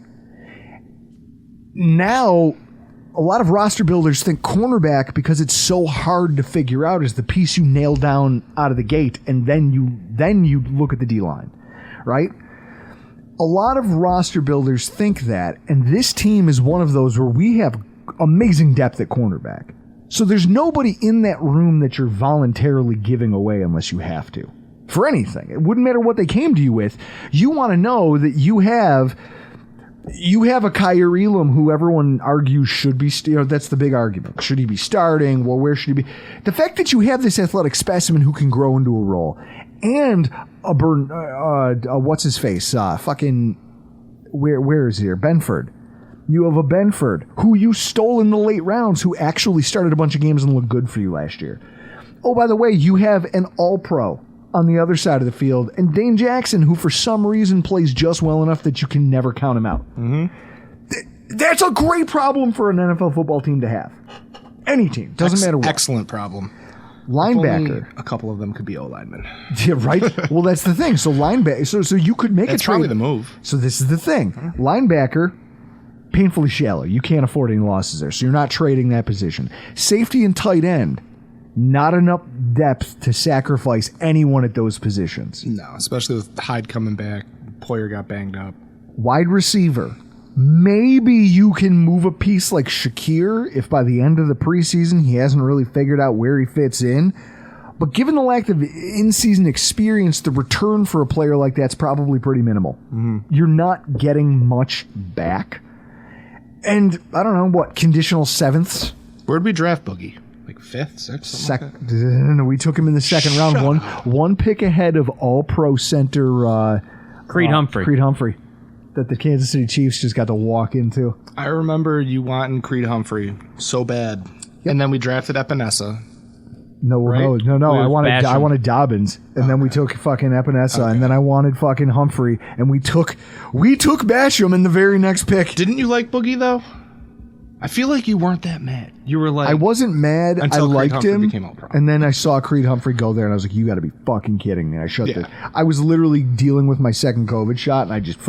Now, a lot of roster builders think cornerback, because it's so hard to figure out, is the piece you nail down out of the gate, and then you look at the D-line, right? A lot of roster builders think that, and this team is one of those where we have amazing depth at cornerback. So there's nobody in that room that you're voluntarily giving away unless you have to. For anything. It wouldn't matter what they came to you with. You want to know that you have a Kyer Elam who everyone argues should be, that's the big argument. Should he be starting? Well, where should he be? The fact that you have this athletic specimen who can grow into a role, and what's his face? Where is he here? Benford. You have a Benford who you stole in the late rounds, who actually started a bunch of games and looked good for you last year. Oh, by the way, you have an All-Pro on the other side of the field, and Dane Jackson, who for some reason plays just well enough that you can never count him out. Mm-hmm. That's a great problem for an NFL football team to have. Any team. Doesn't matter what. Excellent problem. Linebacker. A couple of them could be O-linemen. Yeah, right? Well, that's the thing. So linebacker. So you could make a trade. That's probably the move. So this is the thing. Linebacker, painfully shallow. You can't afford any losses there. So you're not trading that position. Safety and tight end. Not enough depth to sacrifice anyone at those positions. No, especially with Hyde coming back. Poyer got banged up. Wide receiver. Maybe you can move a piece like Shakir if by the end of the preseason he hasn't really figured out where he fits in. But given the lack of in-season experience, the return for a player like that's probably pretty minimal. Mm-hmm. You're not getting much back. And, I don't know, conditional 7ths? Where'd we draft Boogie? Like 5th, 6th? No, we took him in the second round. One pick ahead of All-Pro center Creed Humphrey. That the Kansas City Chiefs just got to walk into. I remember you wanting Creed Humphrey so bad. Yep. And then we drafted Epinesa. No. I wanted Dobbins, and then we took fucking Epinesa, and then I wanted fucking Humphrey, and we took Basham in the very next pick. Didn't you like Boogie though? I feel like you weren't that mad. You were like, I wasn't mad. I liked him, and then I saw Creed Humphrey go there, and I was like, "You got to be fucking kidding me!" I was literally dealing with my second COVID shot, and I just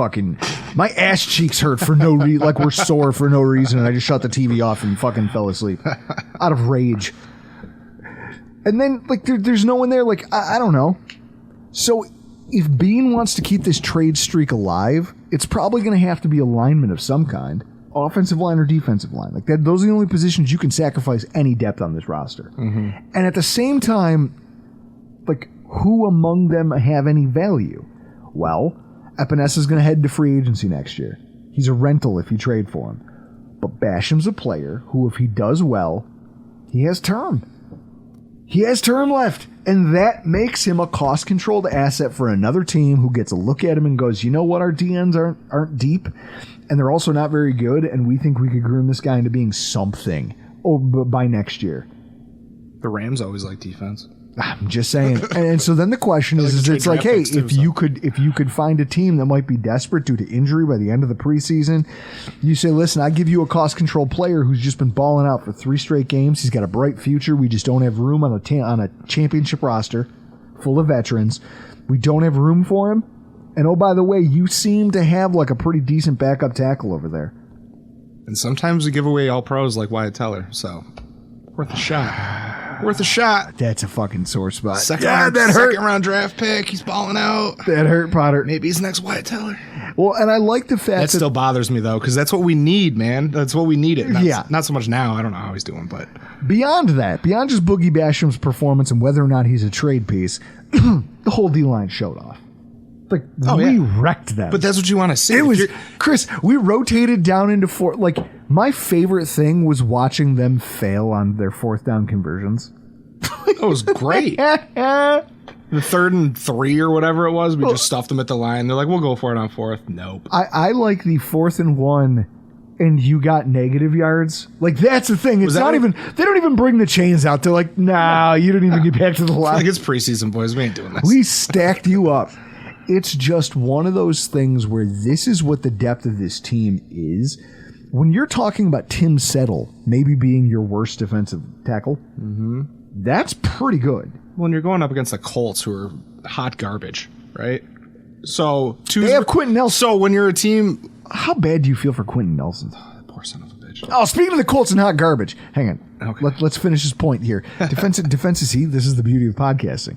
my ass cheeks hurt for no reason, like we're sore for no reason, and I just shut the TV off and fucking fell asleep out of rage. And then there's no one there. I don't know. So if Beane wants to keep this trade streak alive, it's probably going to have to be a lineman of some kind. Offensive line or defensive line. Those are the only positions you can sacrifice any depth on this roster. Mm-hmm. And at the same time, who among them have any value? Well, Epinesa's going to head to free agency next year. He's a rental if you trade for him. But Basham's a player who, if he does well, he has term. He has term left. And that makes him a cost-controlled asset for another team who gets a look at him and goes, you know what, our DNs aren't deep, and they're also not very good, and we think we could groom this guy into being something by next year. The Rams always like defense. I'm just saying. And so then the question is it's like, hey, if you could find a team that might be desperate due to injury by the end of the preseason, you say, listen, I give you a cost-control player who's just been balling out for 3 straight games. He's got a bright future. We just don't have room on a championship roster full of veterans. We don't have room for him. And oh, by the way, you seem to have a pretty decent backup tackle over there. And sometimes we give away all pros like Wyatt Teller, so worth a shot. Worth a shot. That's a fucking sore spot. Second round draft pick. He's balling out. That hurt, Potter. Maybe he's next Wyatt Teller. Well, and I like the fact that still bothers me though, because that's what we need, man. That's what we needed. Not so much now. I don't know how he's doing, but beyond that, beyond just Boogie Basham's performance and whether or not he's a trade piece, the whole D-line showed off. Like, we wrecked them. But that's what you want to see. It was, Chris, we rotated down into four. Like, my favorite thing was watching them fail on their fourth down conversions. It was great. The 3rd and 3 or whatever it was, we just stuffed them at the line. They're like, we'll go for it on 4th. Nope. I like the 4th and 1 and you got negative yards. Like, that's the thing. It's not even, they don't even bring the chains out. They're like, nah, you didn't even get back to the line. Like, it's preseason, boys. We ain't doing this. We stacked you up. It's just one of those things where this is what the depth of this team is. When you're talking about Tim Settle maybe being your worst defensive tackle, that's pretty good. When you're going up against the Colts, who are hot garbage, right? So they have Quentin Nelson. So when you're a team, how bad do you feel for Quentin Nelson? That poor son of a bitch. Oh, speaking of the Colts and hot garbage, hang on. Okay. Let's finish this point here. Defense is heat. This is the beauty of podcasting.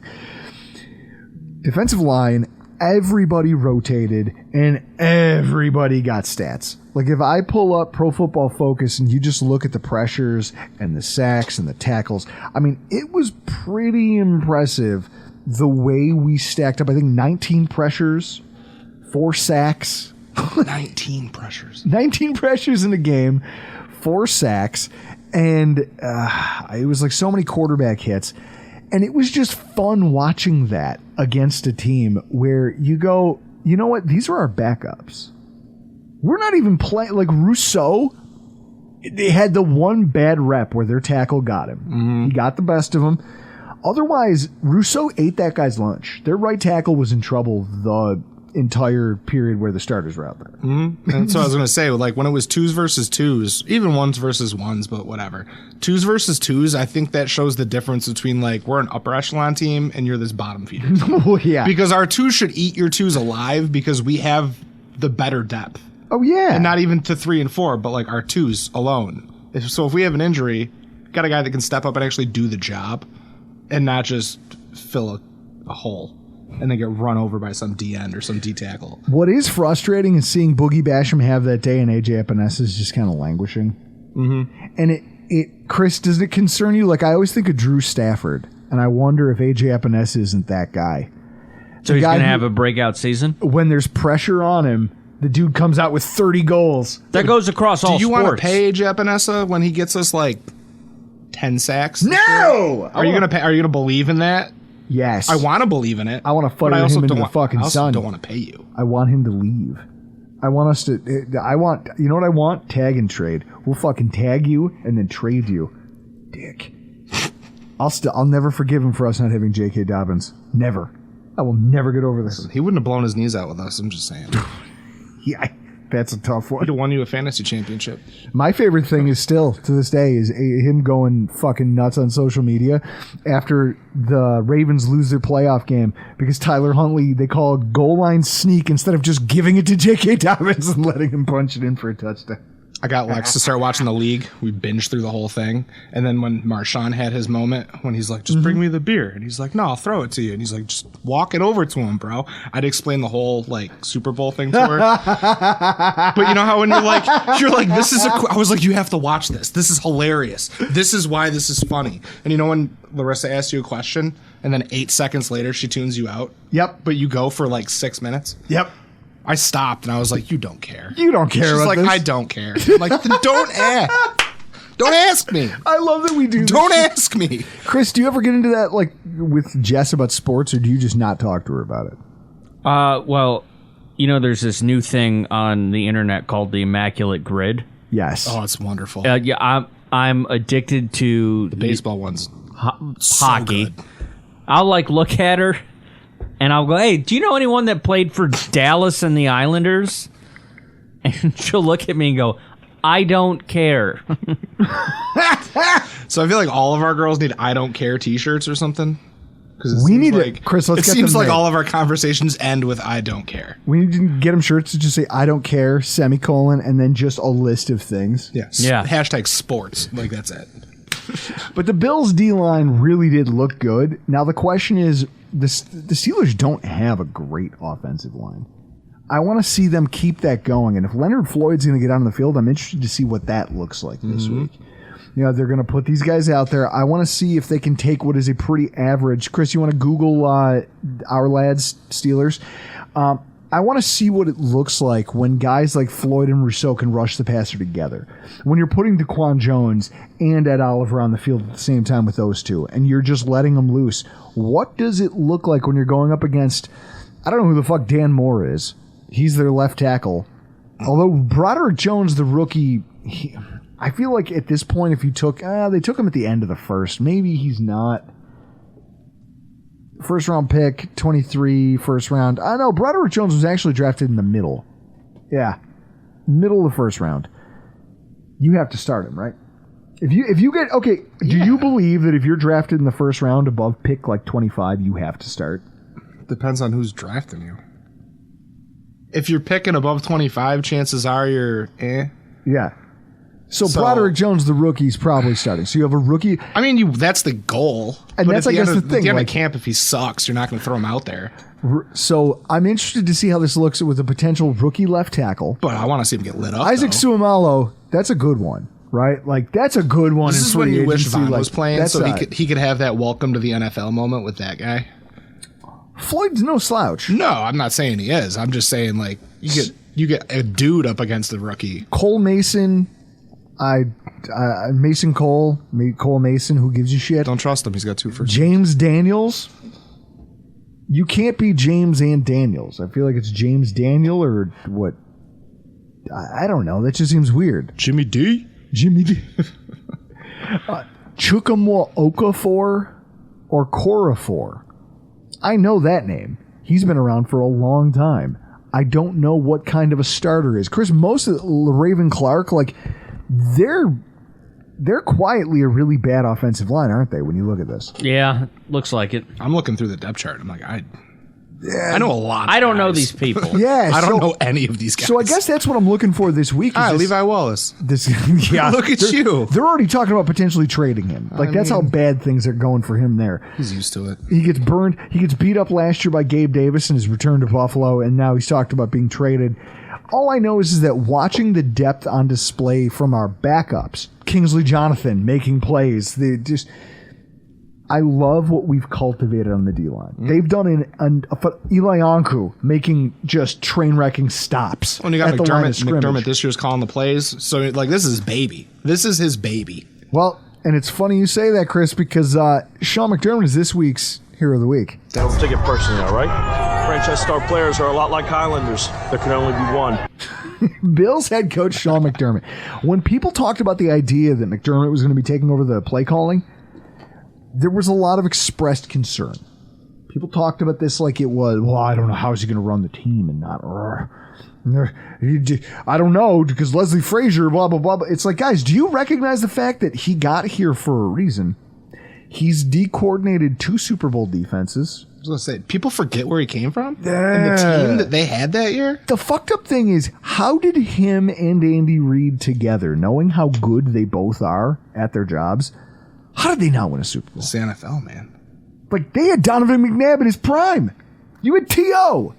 Defensive line. Everybody rotated and everybody got stats. Like, if I pull up Pro Football Focus and you just look at the pressures and the sacks and the tackles, I mean, it was pretty impressive the way we stacked up. I think 19 pressures, 4 sacks. 19 pressures. 19 pressures in a game, 4 sacks, and it was like so many quarterback hits. And it was just fun watching that against a team where you go, you know what? These are our backups. We're not even playing. Like, Rousseau, they had the one bad rep where their tackle got him. He got the best of him. Otherwise, Rousseau ate that guy's lunch. Their right tackle was in trouble the entire period where the starters were out there. And so I was going to say, like, when it was 2s versus 2s, even 1s versus 1s, but whatever. 2s versus 2s, I think that shows the difference between, like, we're an upper echelon team and you're this bottom feeder team. Oh, yeah. Because our 2s should eat your 2s alive because we have the better depth. Oh, yeah. And not even to 3 and 4, but, like, our 2s alone. So if we have an injury, got a guy that can step up and actually do the job and not just fill a hole and then get run over by some D end or some D tackle. What is frustrating is seeing Boogie Basham have that day and AJ Epinesa is just kind of languishing. And Chris, does it concern you? Like, I always think of Drew Stafford, and I wonder if AJ Epinesa isn't that guy. So he's going to have a breakout season? When there's pressure on him, the dude comes out with 30 goals. That goes across all sports. Do you want to pay AJ Epinesa when he gets us, like, 10 sacks? No! Are you going to believe in that? Yes. I want to believe in it. I want to fire him into the fucking sun. I also don't want to pay you. I want him to leave. I want us to... you know what I want? Tag and trade. We'll fucking tag you and then trade you. Dick. I'll never forgive him for us not having J.K. Dobbins. Never. I will never get over this. He wouldn't have blown his knees out with us. I'm just saying. Yeah, that's a tough one. He'd have won you a fantasy championship. My favorite thing is still, to this day, is him going fucking nuts on social media after the Ravens lose their playoff game because Tyler Huntley, they call a goal line sneak instead of just giving it to J.K. Dobbins and letting him punch it in for a touchdown. I got Lex to start watching the league. We binged through the whole thing. And then when Marshawn had his moment, when he's like, just bring me the beer. And he's like, no, I'll throw it to you. And he's like, just walk it over to him, bro. I'd explain the whole, like, Super Bowl thing to her. But you know how when you're like, this is I was like, you have to watch this. This is hilarious. This is why this is funny. And you know when Larissa asks you a question and then 8 seconds later she tunes you out? Yep. But you go for like 6 minutes? Yep. I stopped and I was like, you don't care. You don't care. She's about like, this. I don't care. I'm like, then don't ask. Don't ask me. I love that we do this. Don't ask me. Chris, do you ever get into that, like, with Jess about sports, or do you just not talk to her about it? Well, you know, there's this new thing on the internet called the Immaculate Grid. Yes. Oh, it's wonderful. Yeah, I'm addicted to The baseball one's hockey. good. I'll like look at her and I'll go, hey, do you know anyone that played for Dallas and the Islanders? And she'll look at me and go, I don't care. So I feel like all of our girls need I don't care t-shirts or something. We need it, Chris. Let's it get seems them like made. all of our conversations end with I don't care. We need to get them shirts that just say "I don't care" semicolon and then just a list of things. Yes. Yeah. Hashtag sports. Like that's it. But the Bills' D-line really did look good. Now the question is, the Steelers don't have a great offensive line. I want to see them keep that going. And if Leonard Floyd's going to get out on the field, I'm interested to see what that looks like this week. They're going to put these guys out there. I want to see if they can take what is a pretty average. Chris, you want to Google our lads Steelers? I want to see what it looks like when guys like Floyd and Rousseau can rush the passer together. When you're putting DaQuan Jones and Ed Oliver on the field at the same time with those two, and you're just letting them loose, what does it look like when you're going up against, I don't know who the fuck Dan Moore is. He's their left tackle. Although Broderick Jones, the rookie, I feel like at this point, if you took, they took him at the end of the first. Maybe he's not. First round pick, 23, first round. I know Broderick Jones was actually drafted in the middle. Yeah, middle of the first round. You have to start him, right? If you get okay, do you believe that if you're drafted in the first round above pick like 25, you have to start? Depends on who's drafting you. If you're picking above 25, chances are you're Yeah. So Broderick Jones, the rookie, is probably starting. So you have a rookie. I mean, that's the goal. And that's, I guess, the thing. At the end of camp, if he sucks, you're not going to throw him out there. So I'm interested to see how this looks with a potential rookie left tackle. But I want to see him get lit up. Isaac Suamalo, that's a good one, right? Like, that's a good one. This is when you wish Vaughn was playing, so he could have that welcome to the NFL moment with that guy. Floyd's no slouch. No, I'm not saying he is. I'm just saying, like, you get a dude up against the rookie. Cole Mason. Mason Cole Mason, who gives you shit? Don't trust him. He's got 2 first. James Daniels. You can't be James and Daniels. I feel like it's James Daniel or what? I don't know. That just seems weird. Jimmy D. Chukwuma Okafor or Korafor. I know that name. He's been around for a long time. I don't know what kind of a starter is. Chris, most of Raven Clark, like, they're quietly a really bad offensive line, aren't they, when you look at this? Yeah, looks like it. I'm looking through the depth chart. I'm like, I know a lot. I don't know these people. Yeah, I don't know any of these guys. So I guess that's what I'm looking for this week. Levi Wallace. Yeah, look at you. They're already talking about potentially trading him. Like, that's how bad things are going for him there. He's used to it. He gets burned. He gets beat up last year by Gabe Davis in his return to Buffalo, and now he's talked about being traded. All I know is that watching the depth on display from our backups, Kingsley Jonathan making plays, I love what we've cultivated on the D-line. They've done Eli Anku making just train-wrecking stops. When you got McDermott this year's calling the plays, so like this is his baby. This is his baby. Well, and it's funny you say that, Chris, because Sean McDermott is this week's Hero of the Week. Don't take it personally, all right? Franchise star players are a lot like Highlanders. There can only be one. Bills head coach Sean McDermott. When people talked about the idea that McDermott was going to be taking over the play calling, there was a lot of expressed concern. People talked about this like it was, well, I don't know how is he going to run the team and not. I don't know, because Leslie Frazier, blah, blah, blah. It's like, guys, do you recognize the fact that he got here for a reason? He's de-coordinated 2 Super Bowl defenses. I was going to say, people forget where he came from? Yeah. And the team that they had that year? The fucked up thing is, how did him and Andy Reid together, knowing how good they both are at their jobs, how did they not win a Super Bowl? It's the NFL, man. Like, they had Donovan McNabb in his prime. You had T.O.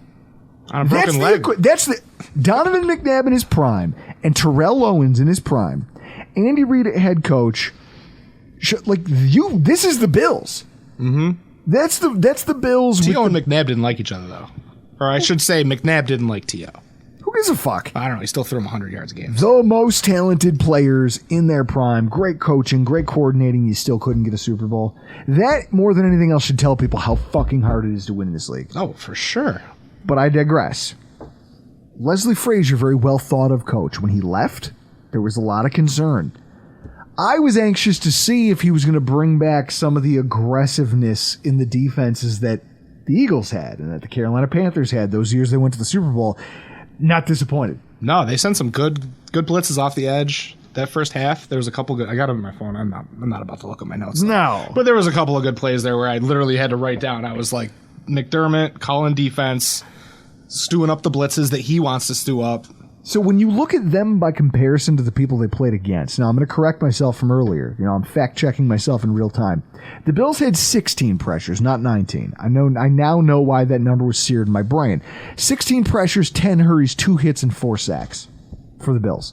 On a broken leg. Donovan McNabb in his prime and Terrell Owens in his prime. Andy Reid head coach. This is the Bills. Mm-hmm. That's the Bills. T.O. and McNabb didn't like each other, though. Or I should say, McNabb didn't like T.O. Who gives a fuck? I don't know. He still threw him 100 yards a game. The most talented players in their prime, great coaching, great coordinating, you still couldn't get a Super Bowl. That, more than anything else, should tell people how fucking hard it is to win this league. Oh, for sure. But I digress. Leslie Frazier, very well thought of coach. When he left, there was a lot of concern. I was anxious to see if he was going to bring back some of the aggressiveness in the defenses that the Eagles had and that the Carolina Panthers had those years they went to the Super Bowl. Not disappointed. No, they sent some good blitzes off the edge. That first half, there was a couple good. I got them on my phone. I'm not about to look at my notes. No, but there was a couple of good plays there where I literally had to write down. I was like, McDermott calling defense, stewing up the blitzes that he wants to stew up. So when you look at them by comparison to the people they played against, now I'm going to correct myself from earlier. I'm fact-checking myself in real time. The Bills had 16 pressures, not 19. I now know why that number was seared in my brain. 16 pressures, 10 hurries, 2 hits, and 4 sacks for the Bills.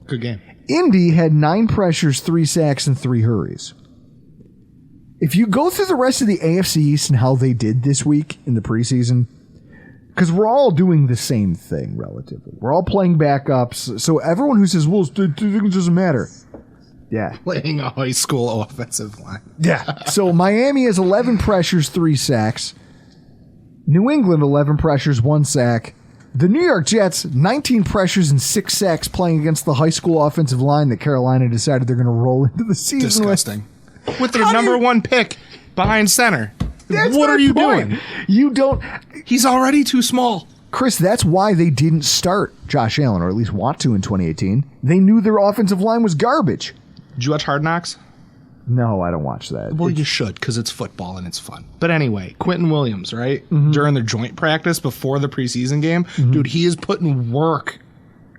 Good game. Indy had 9 pressures, 3 sacks, and 3 hurries. If you go through the rest of the AFC East and how they did this week in the preseason, because we're all doing the same thing relatively. We're all playing backups. So everyone who says, well, it doesn't matter. Yeah. Playing a high school offensive line. Yeah. So Miami has 11 pressures, 3 sacks. New England, 11 pressures, 1 sack. The New York Jets, 19 pressures and 6 sacks playing against the high school offensive line that Carolina decided they're going to roll into the season Disgusting. With their number 1 pick behind center. That's what my are you point. doing? You don't... He's already too small. Chris, that's why they didn't start Josh Allen, or at least want to in 2018. They knew their offensive line was garbage. Did you watch Hard Knocks? No, I don't watch that. Well, you should, because it's football and it's fun. But anyway, Quentin Williams, right? Mm-hmm. During their joint practice before the preseason game, dude, he is putting work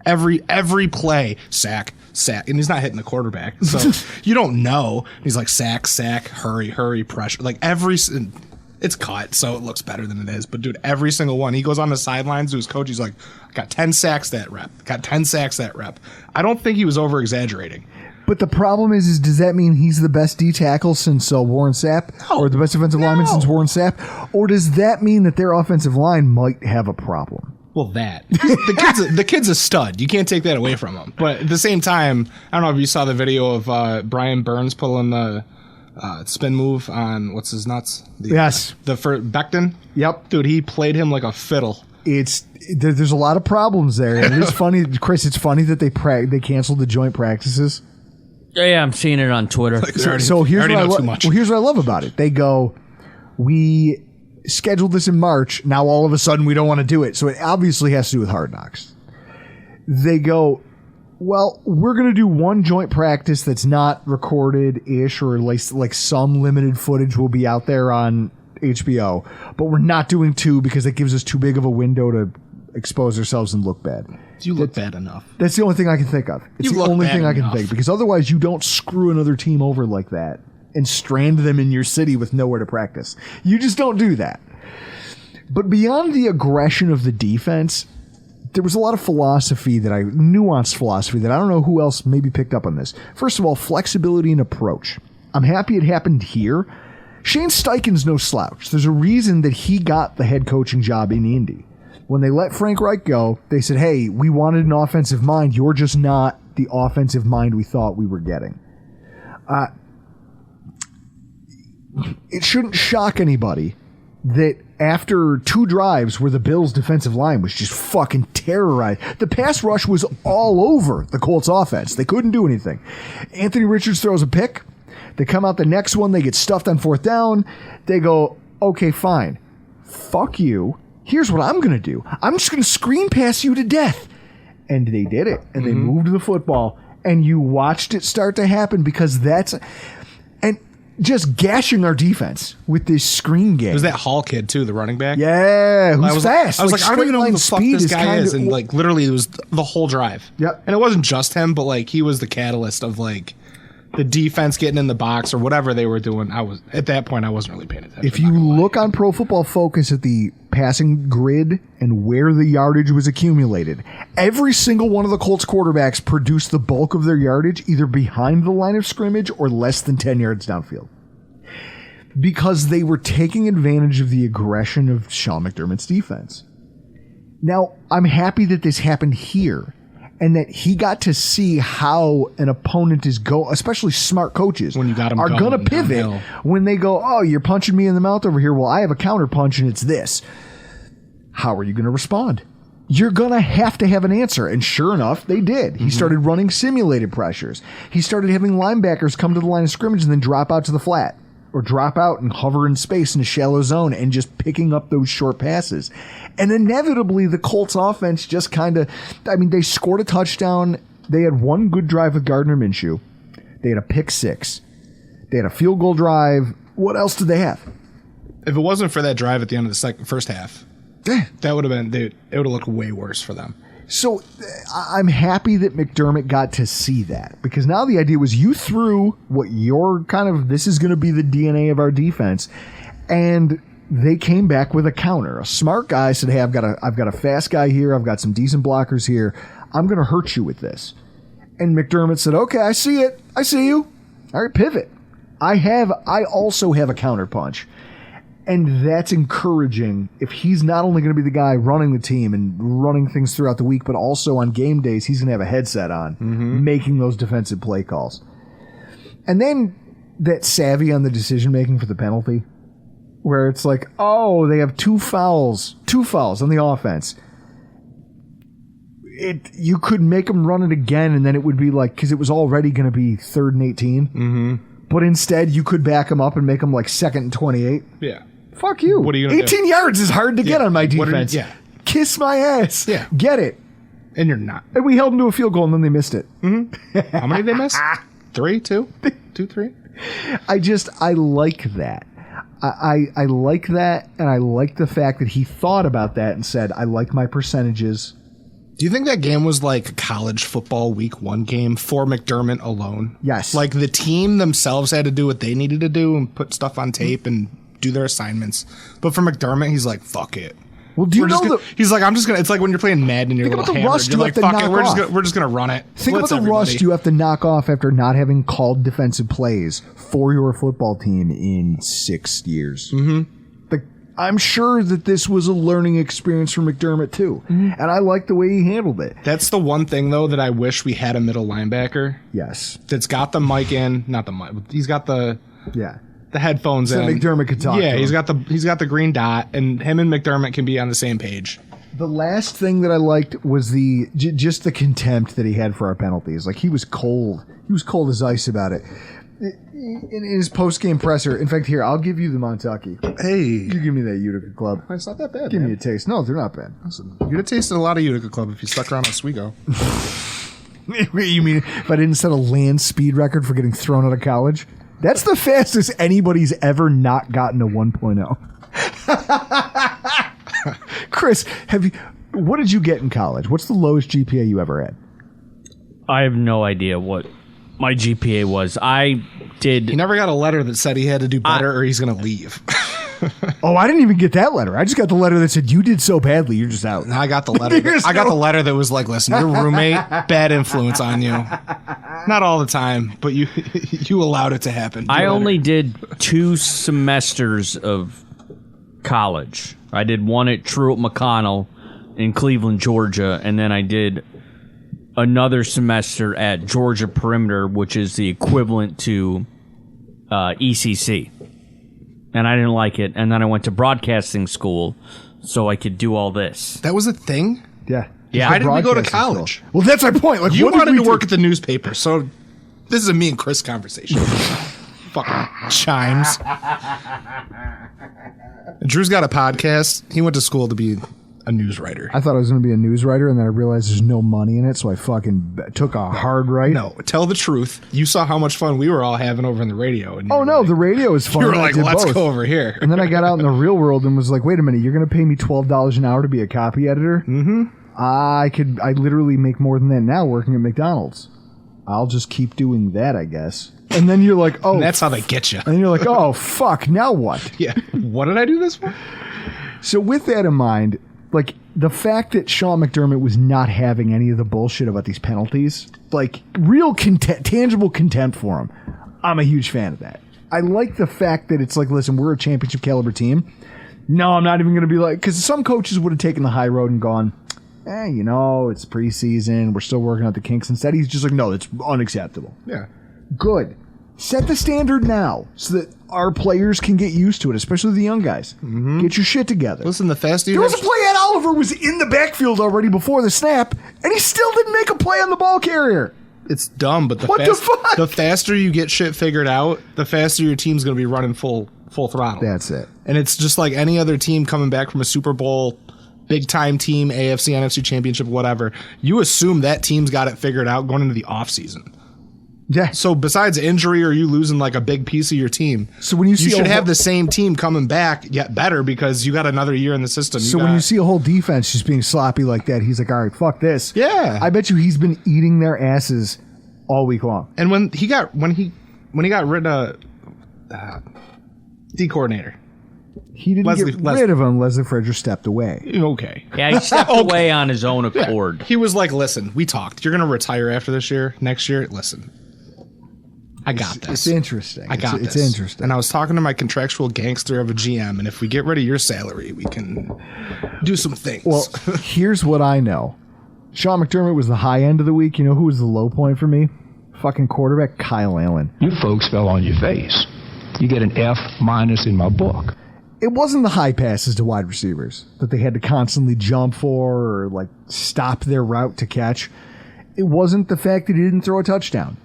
every play. Sack, and he's not hitting the quarterback. So you don't know. He's like sack, hurry, pressure. Like it's cut, so it looks better than it is. But dude, every single one, he goes on the sidelines to his coach. He's like, got 10 sacks that rep. I don't think he was over exaggerating. But the problem is does that mean he's the best D tackle since Warren Sapp? No, or the best offensive lineman since Warren Sapp? Or does that mean that their offensive line might have a problem? Well, the kid's a stud. You can't take that away from him. But at the same time, I don't know if you saw the video of Brian Burns pulling the spin move on what's his nuts? The first Becton. Yep, dude, he played him like a fiddle. There's a lot of problems there, and it's funny, Chris. It's funny that they canceled the joint practices. Yeah, I'm seeing it on Twitter. Here's what I love about it. They go, we scheduled this in March. Now all of a sudden we don't want to do it. So it obviously has to do with Hard Knocks. They go, well, we're going to do one joint practice that's not recorded-ish, or like some limited footage will be out there on HBO, but we're not doing 2 because it gives us too big of a window to expose ourselves and look bad. You look bad enough. That's the only thing I can think of. It's the only thing I can think, because otherwise you don't screw another team over like that and strand them in your city with nowhere to practice. You just don't do that. But beyond the aggression of the defense, there was a lot of nuanced philosophy that I don't know who else maybe picked up on this. First of all, flexibility and approach. I'm happy it happened here. Shane Steichen's no slouch. There's a reason that he got the head coaching job in Indy. When they let Frank Reich go, they said, hey, we wanted an offensive mind. You're just not the offensive mind we thought we were getting. It shouldn't shock anybody that after 2 drives where the Bills' defensive line was just fucking terrorized, the pass rush was all over the Colts offense. They couldn't do anything. Anthony Richards throws a pick. They come out the next one. They get stuffed on 4th down. They go, okay, fine. Fuck you. Here's what I'm going to do. I'm just going to screen pass you to death. And they did it. And they moved the football. And you watched it start to happen, because and just gashing our defense with this screen game. It was that Hall kid, too, the running back. Yeah, who's fast. I was like, I don't even know who the fuck this guy is. And, literally, it was the whole drive. Yep. And it wasn't just him, but, he was the catalyst of, the defense getting in the box or whatever they were doing. At that point, I wasn't really paying attention. If you look on Pro Football Focus at the passing grid and where the yardage was accumulated, every single one of the Colts quarterbacks produced the bulk of their yardage either behind the line of scrimmage or less than 10 yards downfield, because they were taking advantage of the aggression of Sean McDermott's defense. Now, I'm happy that this happened here, and that he got to see how an opponent is especially smart coaches when you got are going to pivot downhill. When they go, oh, you're punching me in the mouth over here. Well, I have a counter punch and it's this. How are you going to respond? You're going to have an answer. And sure enough, they did. He started running simulated pressures. He started having linebackers come to the line of scrimmage and then drop out to the flat, or drop out and hover in space in a shallow zone, and just picking up those short passes. And inevitably, the Colts offense just they scored a touchdown. They had one good drive with Gardner Minshew. They had a pick 6. They had a field goal drive. What else did they have? If it wasn't for that drive at the end of the first half, that would have been, it would have looked way worse for them. So I'm happy that McDermott got to see that, because now the idea was you threw what your kind of, this is going to be the DNA of our defense, and they came back with a counter. A smart guy said, hey, I've got a fast guy here. I've got some decent blockers here. I'm going to hurt you with this. And McDermott said, okay, I see it. I see you. All right, pivot. I also have a counter punch. And that's encouraging if he's not only going to be the guy running the team and running things throughout the week, but also on game days, he's going to have a headset on, making those defensive play calls. And then that savvy on the decision-making for the penalty, where it's like, oh, they have two fouls on the offense. You could make them run it again, and then it would be like, because it was already going to be 3rd and 18. Mm-hmm. But instead, you could back them up and make them like 2nd and 28. Yeah. Fuck you. What are you gonna 18 do? yards is hard to get on my defense. Kiss my ass. Yeah. Get it. And you're not. And we held them to a field goal, and then they missed it. Mm-hmm. How many did they miss? 3, 2? 2, 3? I like that. I like that, and I like the fact that he thought about that and said, I like my percentages. Do you think that game was like a college football week 1 game for McDermott alone? Yes. Like the team themselves had to do what they needed to do and put stuff on tape and do their assignments. But for McDermott, he's like, fuck it. Well, do you know he's like, I'm just gonna. It's like when you're playing Madden and you're think little about the hammered. rust You're you like, have to fuck it. knock We're just gonna run it. Think about Blitz the everybody. rust you have to knock off after not having called defensive plays for your football team in 6 years. Mm-hmm. I'm sure that this was a learning experience for McDermott too, and I like the way he handled it. That's the one thing though that I wish we had a middle linebacker. Yes, that's got the mic in, not the mic. He's got the headphones so in. McDermott could talk. Yeah, to him. he's got the green dot, and him and McDermott can be on the same page. The last thing that I liked was just the contempt that he had for our penalties. Like he was cold. He was cold as ice about it. In his post-game presser, in fact, here, I'll give you the Montucky. Hey. You give me that Utica Club. It's not that bad, Give me a taste. No, they're not bad. Listen, you'd have tasted a lot of Utica Club if you stuck around Oswego. You mean if I didn't set a land speed record for getting thrown out of college? That's the fastest anybody's ever not gotten a 1.0. Chris, what did you get in college? What's the lowest GPA you ever had? I have no idea what my GPA was. He never got a letter that said he had to do better or he's going to leave. Oh, I didn't even get that letter. I just got the letter that said you did so badly, you're just out. No, I got the letter. I got the letter that was like, listen, your roommate, bad influence on you. Not all the time, but you allowed it to happen. I only did 2 semesters of college. I did one at Truett McConnell in Cleveland, Georgia, and then I did another semester at Georgia Perimeter, which is the equivalent to ECC. And I didn't like it. And then I went to broadcasting school so I could do all this. That was a thing? Yeah. Why did we go to college? School. Well, that's my point. Like, you wanted to work at the newspaper, so this is a me and Chris conversation. Fucking chimes. Drew's got a podcast. He went to school to be a news writer. I thought I was going to be a news writer, and then I realized there's no money in it, so I fucking took a hard right. No, tell the truth. You saw how much fun we were all having over in the radio. And the radio is fun. You were like, let's go over here. And then I got out in the real world and was like, wait a minute, you're going to pay me $12 an hour to be a copy editor? Mm-hmm. I literally make more than that now working at McDonald's. I'll just keep doing that, I guess. And then you're like, oh. And that's how they get you. And you're like, oh, fuck, now what? Yeah. What did I do this for? So with that in mind, like, the fact that Sean McDermott was not having any of the bullshit about these penalties, like, real tangible contempt for him, I'm a huge fan of that. I like the fact that it's like, listen, we're a championship caliber team. No, I'm not even going to be like, because some coaches would have taken the high road and gone, it's preseason, we're still working out the kinks. Instead, he's just like, no, it's unacceptable. Yeah. Good. Set the standard now so that our players can get used to it, especially the young guys. Mm-hmm. Get your shit together. Listen, the faster you... There was a play Ed Oliver was in the backfield already before the snap, and he still didn't make a play on the ball carrier. It's dumb, but the faster you get shit figured out, the faster your team's going to be running full throttle. That's it. And it's just like any other team coming back from a Super Bowl, big-time team, AFC, NFC championship, whatever. You assume that team's got it figured out going into the offseason. Yeah. So besides injury or you losing like a big piece of your team, so when you should have the same team coming back yet better because you got another year in the system. So when you see a whole defense just being sloppy like that, he's like, all right, fuck this. Yeah. I bet you he's been eating their asses all week long. And when he got rid of D coordinator, he didn't get rid of him. Leslie Frazier stepped away. Okay. Yeah, he stepped away on his own accord. Yeah. He was like, listen, we talked. You're going to retire after this year. Next year, listen. I got this. It's interesting. It's interesting. And I was talking to my contractual gangster of a GM, and if we get rid of your salary, we can do some things. Well, here's what I know. Sean McDermott was the high end of the week. You know who was the low point for me? Fucking quarterback Kyle Allen. You folks fell on your face. You get an F- in my book. It wasn't the high passes to wide receivers that they had to constantly jump for or like stop their route to catch. It wasn't the fact that he didn't throw a touchdown.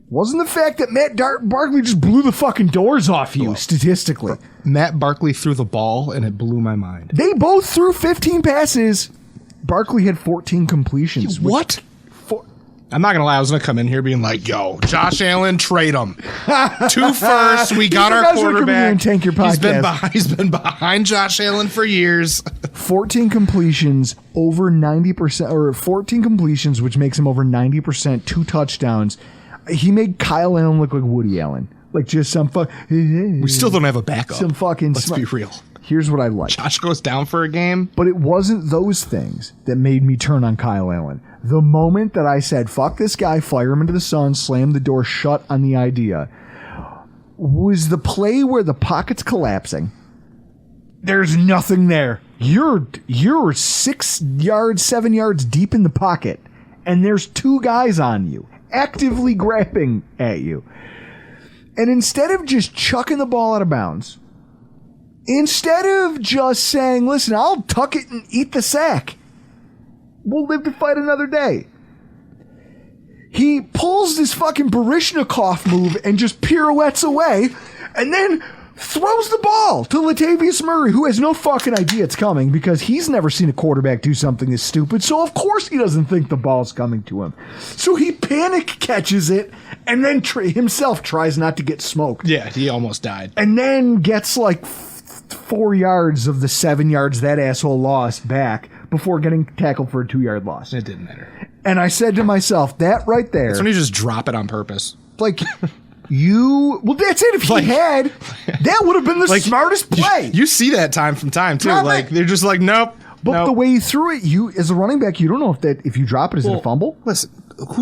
Wasn't the fact that Matt Barkley just blew the fucking doors off you, statistically. Matt Barkley threw the ball, and it blew my mind. They both threw 15 passes. Barkley had 14 completions. What? I'm not going to lie. I was going to come in here being like, yo, Josh Allen, trade him. 2 firsts. We got our quarterback. And tank your podcast. He's been behind Josh Allen for years. 14 completions, over 90%, or 14 completions, which makes him over 90%, 2 touchdowns. He made Kyle Allen look like Woody Allen. Like just some We still don't have a backup. Some fucking Let's be real. Here's what I like. Josh goes down for a game. But it wasn't those things that made me turn on Kyle Allen. The moment that I said, fuck this guy, fire him into the sun, slam the door shut on the idea, was the play where the pocket's collapsing. There's nothing there. You're 6 yards, 7 yards deep in the pocket, and there's 2 guys on you, actively grabbing at you. And instead of just chucking the ball out of bounds, instead of just saying, listen, I'll tuck it and eat the sack, we'll live to fight another day, he pulls this fucking Baryshnikov move and just pirouettes away and then throws the ball to Latavius Murray, who has no fucking idea it's coming because he's never seen a quarterback do something this stupid, so of course he doesn't think the ball's coming to him. So he panic catches it and then himself tries not to get smoked. Yeah, he almost died. And then gets like 4 yards of the 7 yards that asshole lost back before getting tackled for a 2-yard loss. It didn't matter. And I said to myself, that right there. That's when you just drop it on purpose. Like... well, that's it. If he had, that would have been the smartest play. You see that time from time, too. They're just like, nope. But the way he threw it, you as a running back, you don't know if you drop it, is it a fumble? Listen,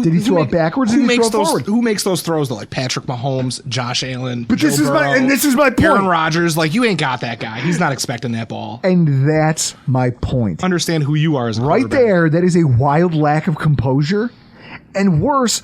did he throw it backwards or did he throw it forward? Who makes those throws to like Patrick Mahomes, Josh Allen, But Joe this is Burrow, my point. Aaron Rodgers, like you ain't got that guy. He's not expecting that ball. And that's my point. Understand who you are as a right there, that is a wild lack of composure. And worse,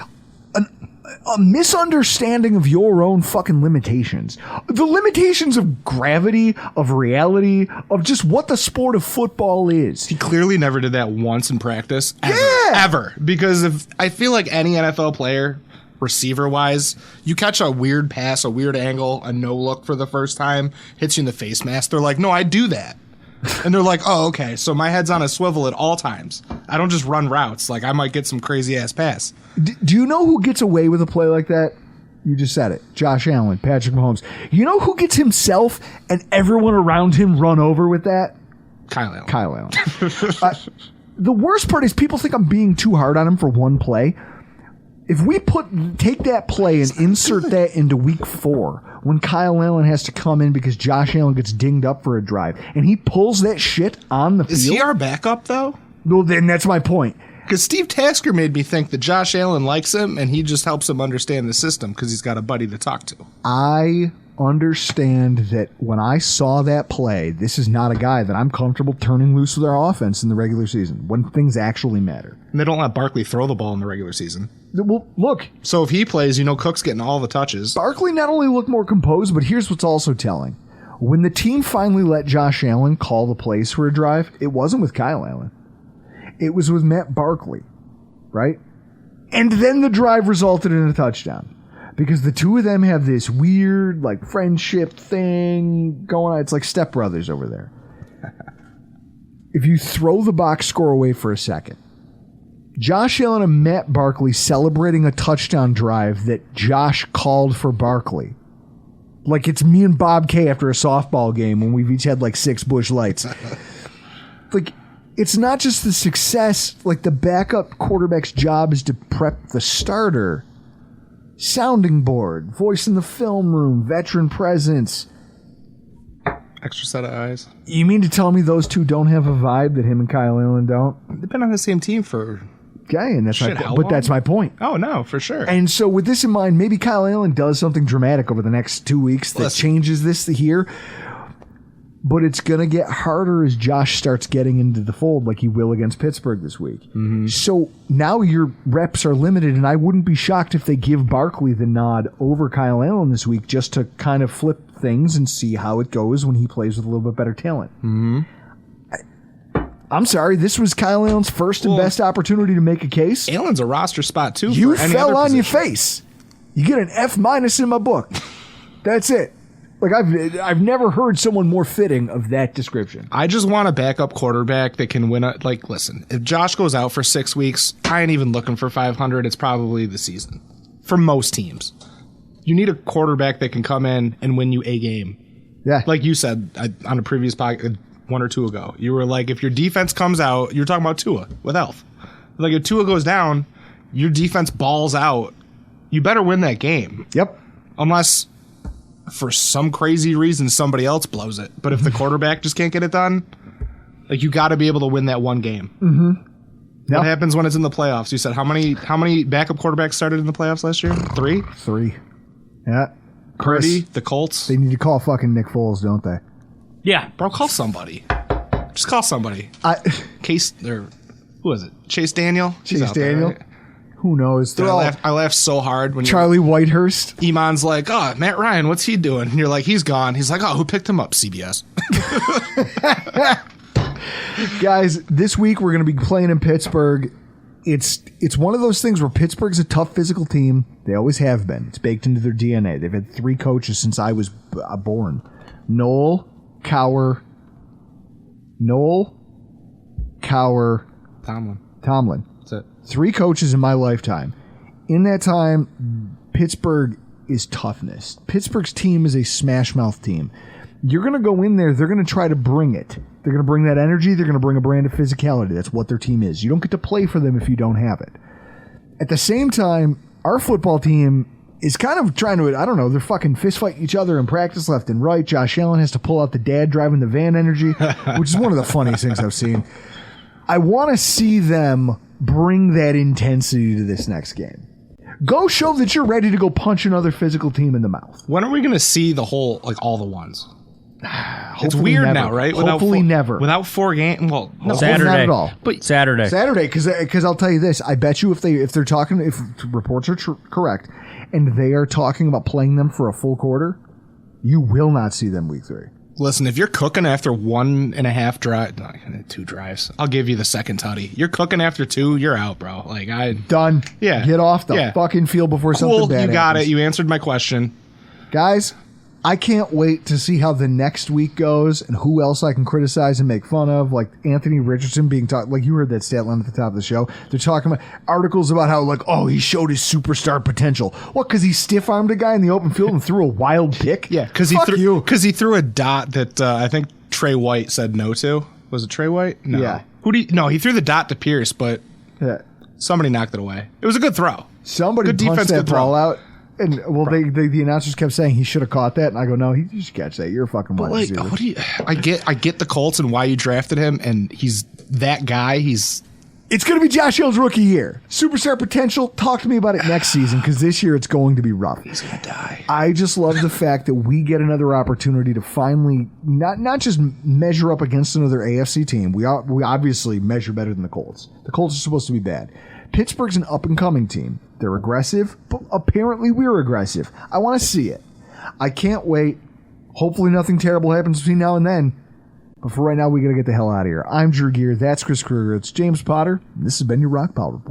a misunderstanding of your own fucking limitations. The limitations of gravity, of reality, of just what the sport of football is. He clearly never did that once in practice. Ever. Because if I feel like any NFL player, receiver-wise, you catch a weird pass, a weird angle, a no-look for the first time, hits you in the face mask, they're like, no, I do that. And they're like, oh, okay, so my head's on a swivel at all times. I don't just run routes. Like, I might get some crazy-ass pass. Do you know who gets away with a play like that? You just said it. Josh Allen, Patrick Mahomes. You know who gets himself and everyone around him run over with that? Kyle Allen. The worst part is people think I'm being too hard on him for one play. If we take that play and insert that into week 4, when Kyle Allen has to come in because Josh Allen gets dinged up for a drive, and he pulls that shit on the field. Is he our backup, though? Well, then that's my point. Because Steve Tasker made me think that Josh Allen likes him, and he just helps him understand the system because he's got a buddy to talk to. I understand that when I saw that play, this is not a guy that I'm comfortable turning loose with our offense in the regular season, when things actually matter. And they don't let Barkley throw the ball in the regular season. Well, look. So if he plays, Cook's getting all the touches. Barkley not only looked more composed, but here's what's also telling. When the team finally let Josh Allen call the plays for a drive, it wasn't with Kyle Allen. It was with Matt Barkley, right? And then the drive resulted in a touchdown. Because the two of them have this weird, like, friendship thing going on. It's like stepbrothers over there. If you throw the box score away for a second, Josh Allen and Matt Barkley celebrating a touchdown drive that Josh called for Barkley. Like it's me and Bob K after a softball game when we've each had like 6 Busch Lights. Like, it's not just the success. Like, the backup quarterback's job is to prep the starter. Sounding board, voice in the film room, veteran presence. Extra set of eyes. You mean to tell me those two don't have a vibe that him and Kyle Allen don't? They've been on the same team for... Okay, and that's Shit, my, how but long? that's my point. Oh, no, for sure. And so with this in mind, maybe Kyle Allen does something dramatic over the next 2 weeks that changes this to here. But it's going to get harder as Josh starts getting into the fold like he will against Pittsburgh this week. Mm-hmm. So now your reps are limited, and I wouldn't be shocked if they give Barkley the nod over Kyle Allen this week just to kind of flip things and see how it goes when he plays with a little bit better talent. Mm-hmm. I'm sorry, this was Kyle Allen's first and best opportunity to make a case. Allen's a roster spot, too. You for any fell other on your position. face. You get an F- in my book. That's it. Like, I've never heard someone more fitting of that description. I just want a backup quarterback that can win. Like, listen, if Josh goes out for 6 weeks, I ain't even looking for 500. It's probably the season for most teams. You need a quarterback that can come in and win you a game. Yeah. Like you said on a previous podcast 1 or 2 ago, you were like, if your defense comes out, you're talking about Tua with Elf. Like, if Tua goes down, your defense balls out, you better win that game. Yep. Unless for some crazy reason somebody else blows it. But if the quarterback just can't get it done, like, you got to be able to win that one game. Mm-hmm. Yep. What happens when it's in the playoffs? You said how many backup quarterbacks started in the playoffs last year? 3? 3. Yeah. Purdy, the Colts. They need to call fucking Nick Foles, don't they? Yeah. Bro, call somebody. Just call somebody. Case, or who is it? Chase Daniel? He's Chase out there, Daniel? right? Who knows? Dude, I laughed so hard when Charlie Whitehurst. Iman's like, oh, Matt Ryan, what's he doing? And you're like, he's gone. He's like, oh, who picked him up? CBS. Guys, this week we're going to be playing in Pittsburgh. It's one of those things where Pittsburgh's a tough physical team. They always have been. It's baked into their DNA. They've had 3 coaches since I was born. Noel, Cowher, Tomlin. That's it. 3 coaches in my lifetime. In that time, Pittsburgh is toughness. Pittsburgh's team is a smash mouth team. You're going to go in there, they're going to try to bring it. They're going to bring that energy, they're going to bring a brand of physicality. That's what their team is. You don't get to play for them if you don't have it. At the same time, our football team is kind of trying to, I don't know, they're fucking fist fighting each other in practice left and right. Josh Allen has to pull out the dad driving the van energy, which is one of the funniest things I've seen. I want to see them bring that intensity to this next game. Go show that you're ready to go punch another physical team in the mouth. When are we going to see the whole, like, all the ones? It's Hopefully weird never. now, right? Hopefully never. Without 4 games. Well, no. Saturday. Not at all. But Saturday. Because I'll tell you this, I bet you if they're talking, if reports are correct, and they are talking about playing them for a full quarter, you will not see them week 3. Listen, if you're cooking after 1.5 drive, no, 2 drives, I'll give you the second tutty. You're cooking after 2, you're out, bro. Like, Done. Yeah. Get off the Yeah. fucking field before cool, something bad you got happens. it. You answered my question. Guys, I can't wait to see how the next week goes and who else I can criticize and make fun of, like Anthony Richardson being talked. Like you heard that stat line at the top of the show. They're talking about articles about how, like, oh, he showed his superstar potential. What? Because he stiff armed a guy in the open field and threw a wild pick? Yeah, because he threw a dot that I think Trey White said no to. Was it Trey White? No. Yeah. No, he threw the dot to Pierce, but Yeah. somebody knocked it away. It was a good throw. Somebody Good punched defense, that good throw. ball out. And well, the announcers kept saying he should have caught that, and I go, no, you should catch that. You're a fucking wide Like, receiver. what do you? I get the Colts and why you drafted him, and he's that guy. It's going to be Josh Allen's rookie year. Superstar potential. Talk to me about it next season, because this year it's going to be rough. He's gonna die. I just love the fact that we get another opportunity to finally not just measure up against another AFC team. We obviously measure better than the Colts. The Colts are supposed to be bad. Pittsburgh's an up-and-coming team. They're aggressive, but apparently we're aggressive. I want to see it. I can't wait. Hopefully nothing terrible happens between now and then. But for right now, we got to get the hell out of here. I'm Drew Gear. That's Chris Kruger. It's James Potter. This has been your Rockpile Report.